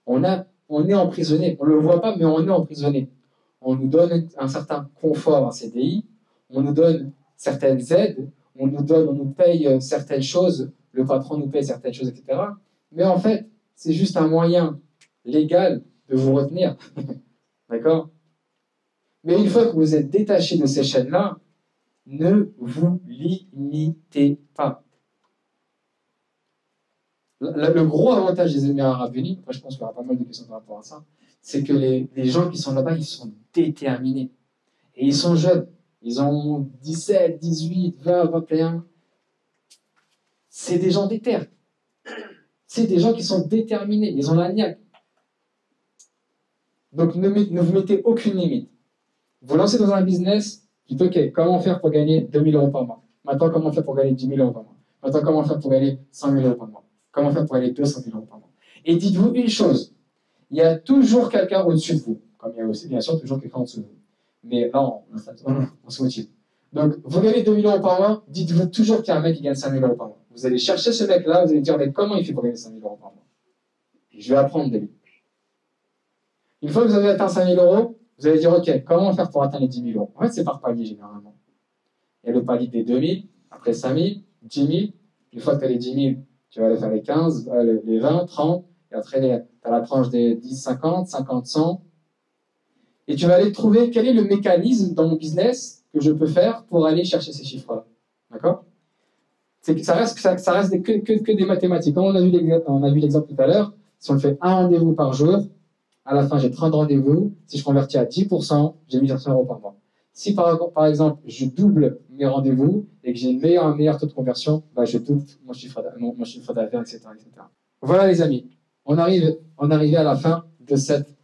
On est emprisonné. On ne le voit pas, mais on est emprisonné. On nous donne un certain confort en CDI, on nous donne certaines aides, on nous paye certaines choses, le patron nous paye certaines choses, etc. Mais en fait, c'est juste un moyen légal de vous retenir. D'accord? Mais une fois que vous êtes détaché de ces chaînes-là, ne vous limitez pas. Le gros avantage des Émirats Arabes Unis, après je pense qu'il y aura pas mal de questions par rapport à ça, c'est que les gens qui sont là-bas, ils sont déterminés. Et ils sont jeunes. Ils ont 17, 18, 20, 21. C'est des gens déter. C'est des gens qui sont déterminés. Ils ont la niaque. Donc ne vous mettez aucune limite. Vous lancez dans un business, dites ok, comment faire pour gagner 2 000 € par mois? Maintenant, comment faire pour gagner 10 000 € par mois? Maintenant, comment faire pour gagner 100 000 € par mois? Comment faire pour gagner 200 000 € par mois? Et dites-vous une chose, il y a toujours quelqu'un au-dessus de vous, comme il y a aussi bien sûr toujours quelqu'un en dessous de vous. Mais là, on se motive. Donc, vous gagnez 2 000 € par mois, dites-vous toujours qu'il y a un mec qui gagne 5 000 € par mois. Vous allez chercher ce mec-là, vous allez dire, mais comment il fait pour gagner 5 000 € par mois? Je vais apprendre de lui. Une fois que vous avez atteint 5 000 €, vous allez dire, ok, comment faire pour atteindre les 10 000 €? En fait, c'est par palier généralement. Il y a le palier des 2 000, après 5 000, 10 000. Une fois que tu as les 10 000, tu vas aller faire les 15, les 20, 30. Et après, tu as la tranche des 10, 50, 50, 100. Et tu vas aller trouver quel est le mécanisme dans mon business que je peux faire pour aller chercher ces chiffres-là. D'accord? Ça reste que des mathématiques. Comme on a vu l'exemple tout à l'heure, si on fait un rendez-vous par jour, à la fin, j'ai 30 rendez-vous. Si je convertis à 10%, j'ai 1500 euros par mois. Si par exemple, je double mes rendez-vous et que j'ai un meilleur taux de conversion, bah, je double mon chiffre d'affaires, etc., etc. Voilà les amis, on arrive à la fin de cette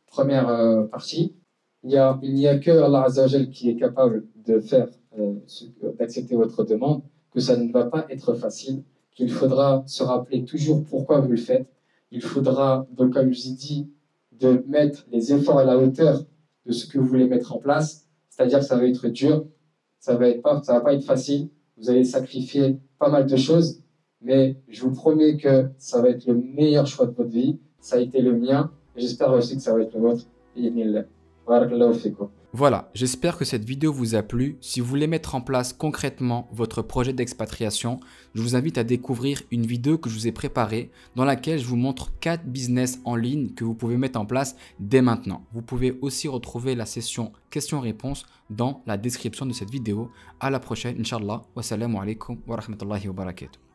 première partie. Il n'y a que Allah Azza wa Jal qui est capable de faire, d'accepter votre demande, que ça ne va pas être facile, qu'il faudra se rappeler toujours pourquoi vous le faites. Il faudra, donc comme je vous ai dit, de mettre les efforts à la hauteur de ce que vous voulez mettre en place, c'est-à-dire que ça va être dur, ça va pas être facile, vous allez sacrifier pas mal de choses, mais je vous promets que ça va être le meilleur choix de votre vie, ça a été le mien, et j'espère aussi que ça va être le vôtre. Voilà, j'espère que cette vidéo vous a plu. Si vous voulez mettre en place concrètement votre projet d'expatriation, je vous invite à découvrir une vidéo que je vous ai préparée dans laquelle je vous montre 4 business en ligne que vous pouvez mettre en place dès maintenant. Vous pouvez aussi retrouver la session questions-réponses dans la description de cette vidéo. À la prochaine, Inch'Allah. Wassalamu alaikum wa rahmatullahi wa barakatuh.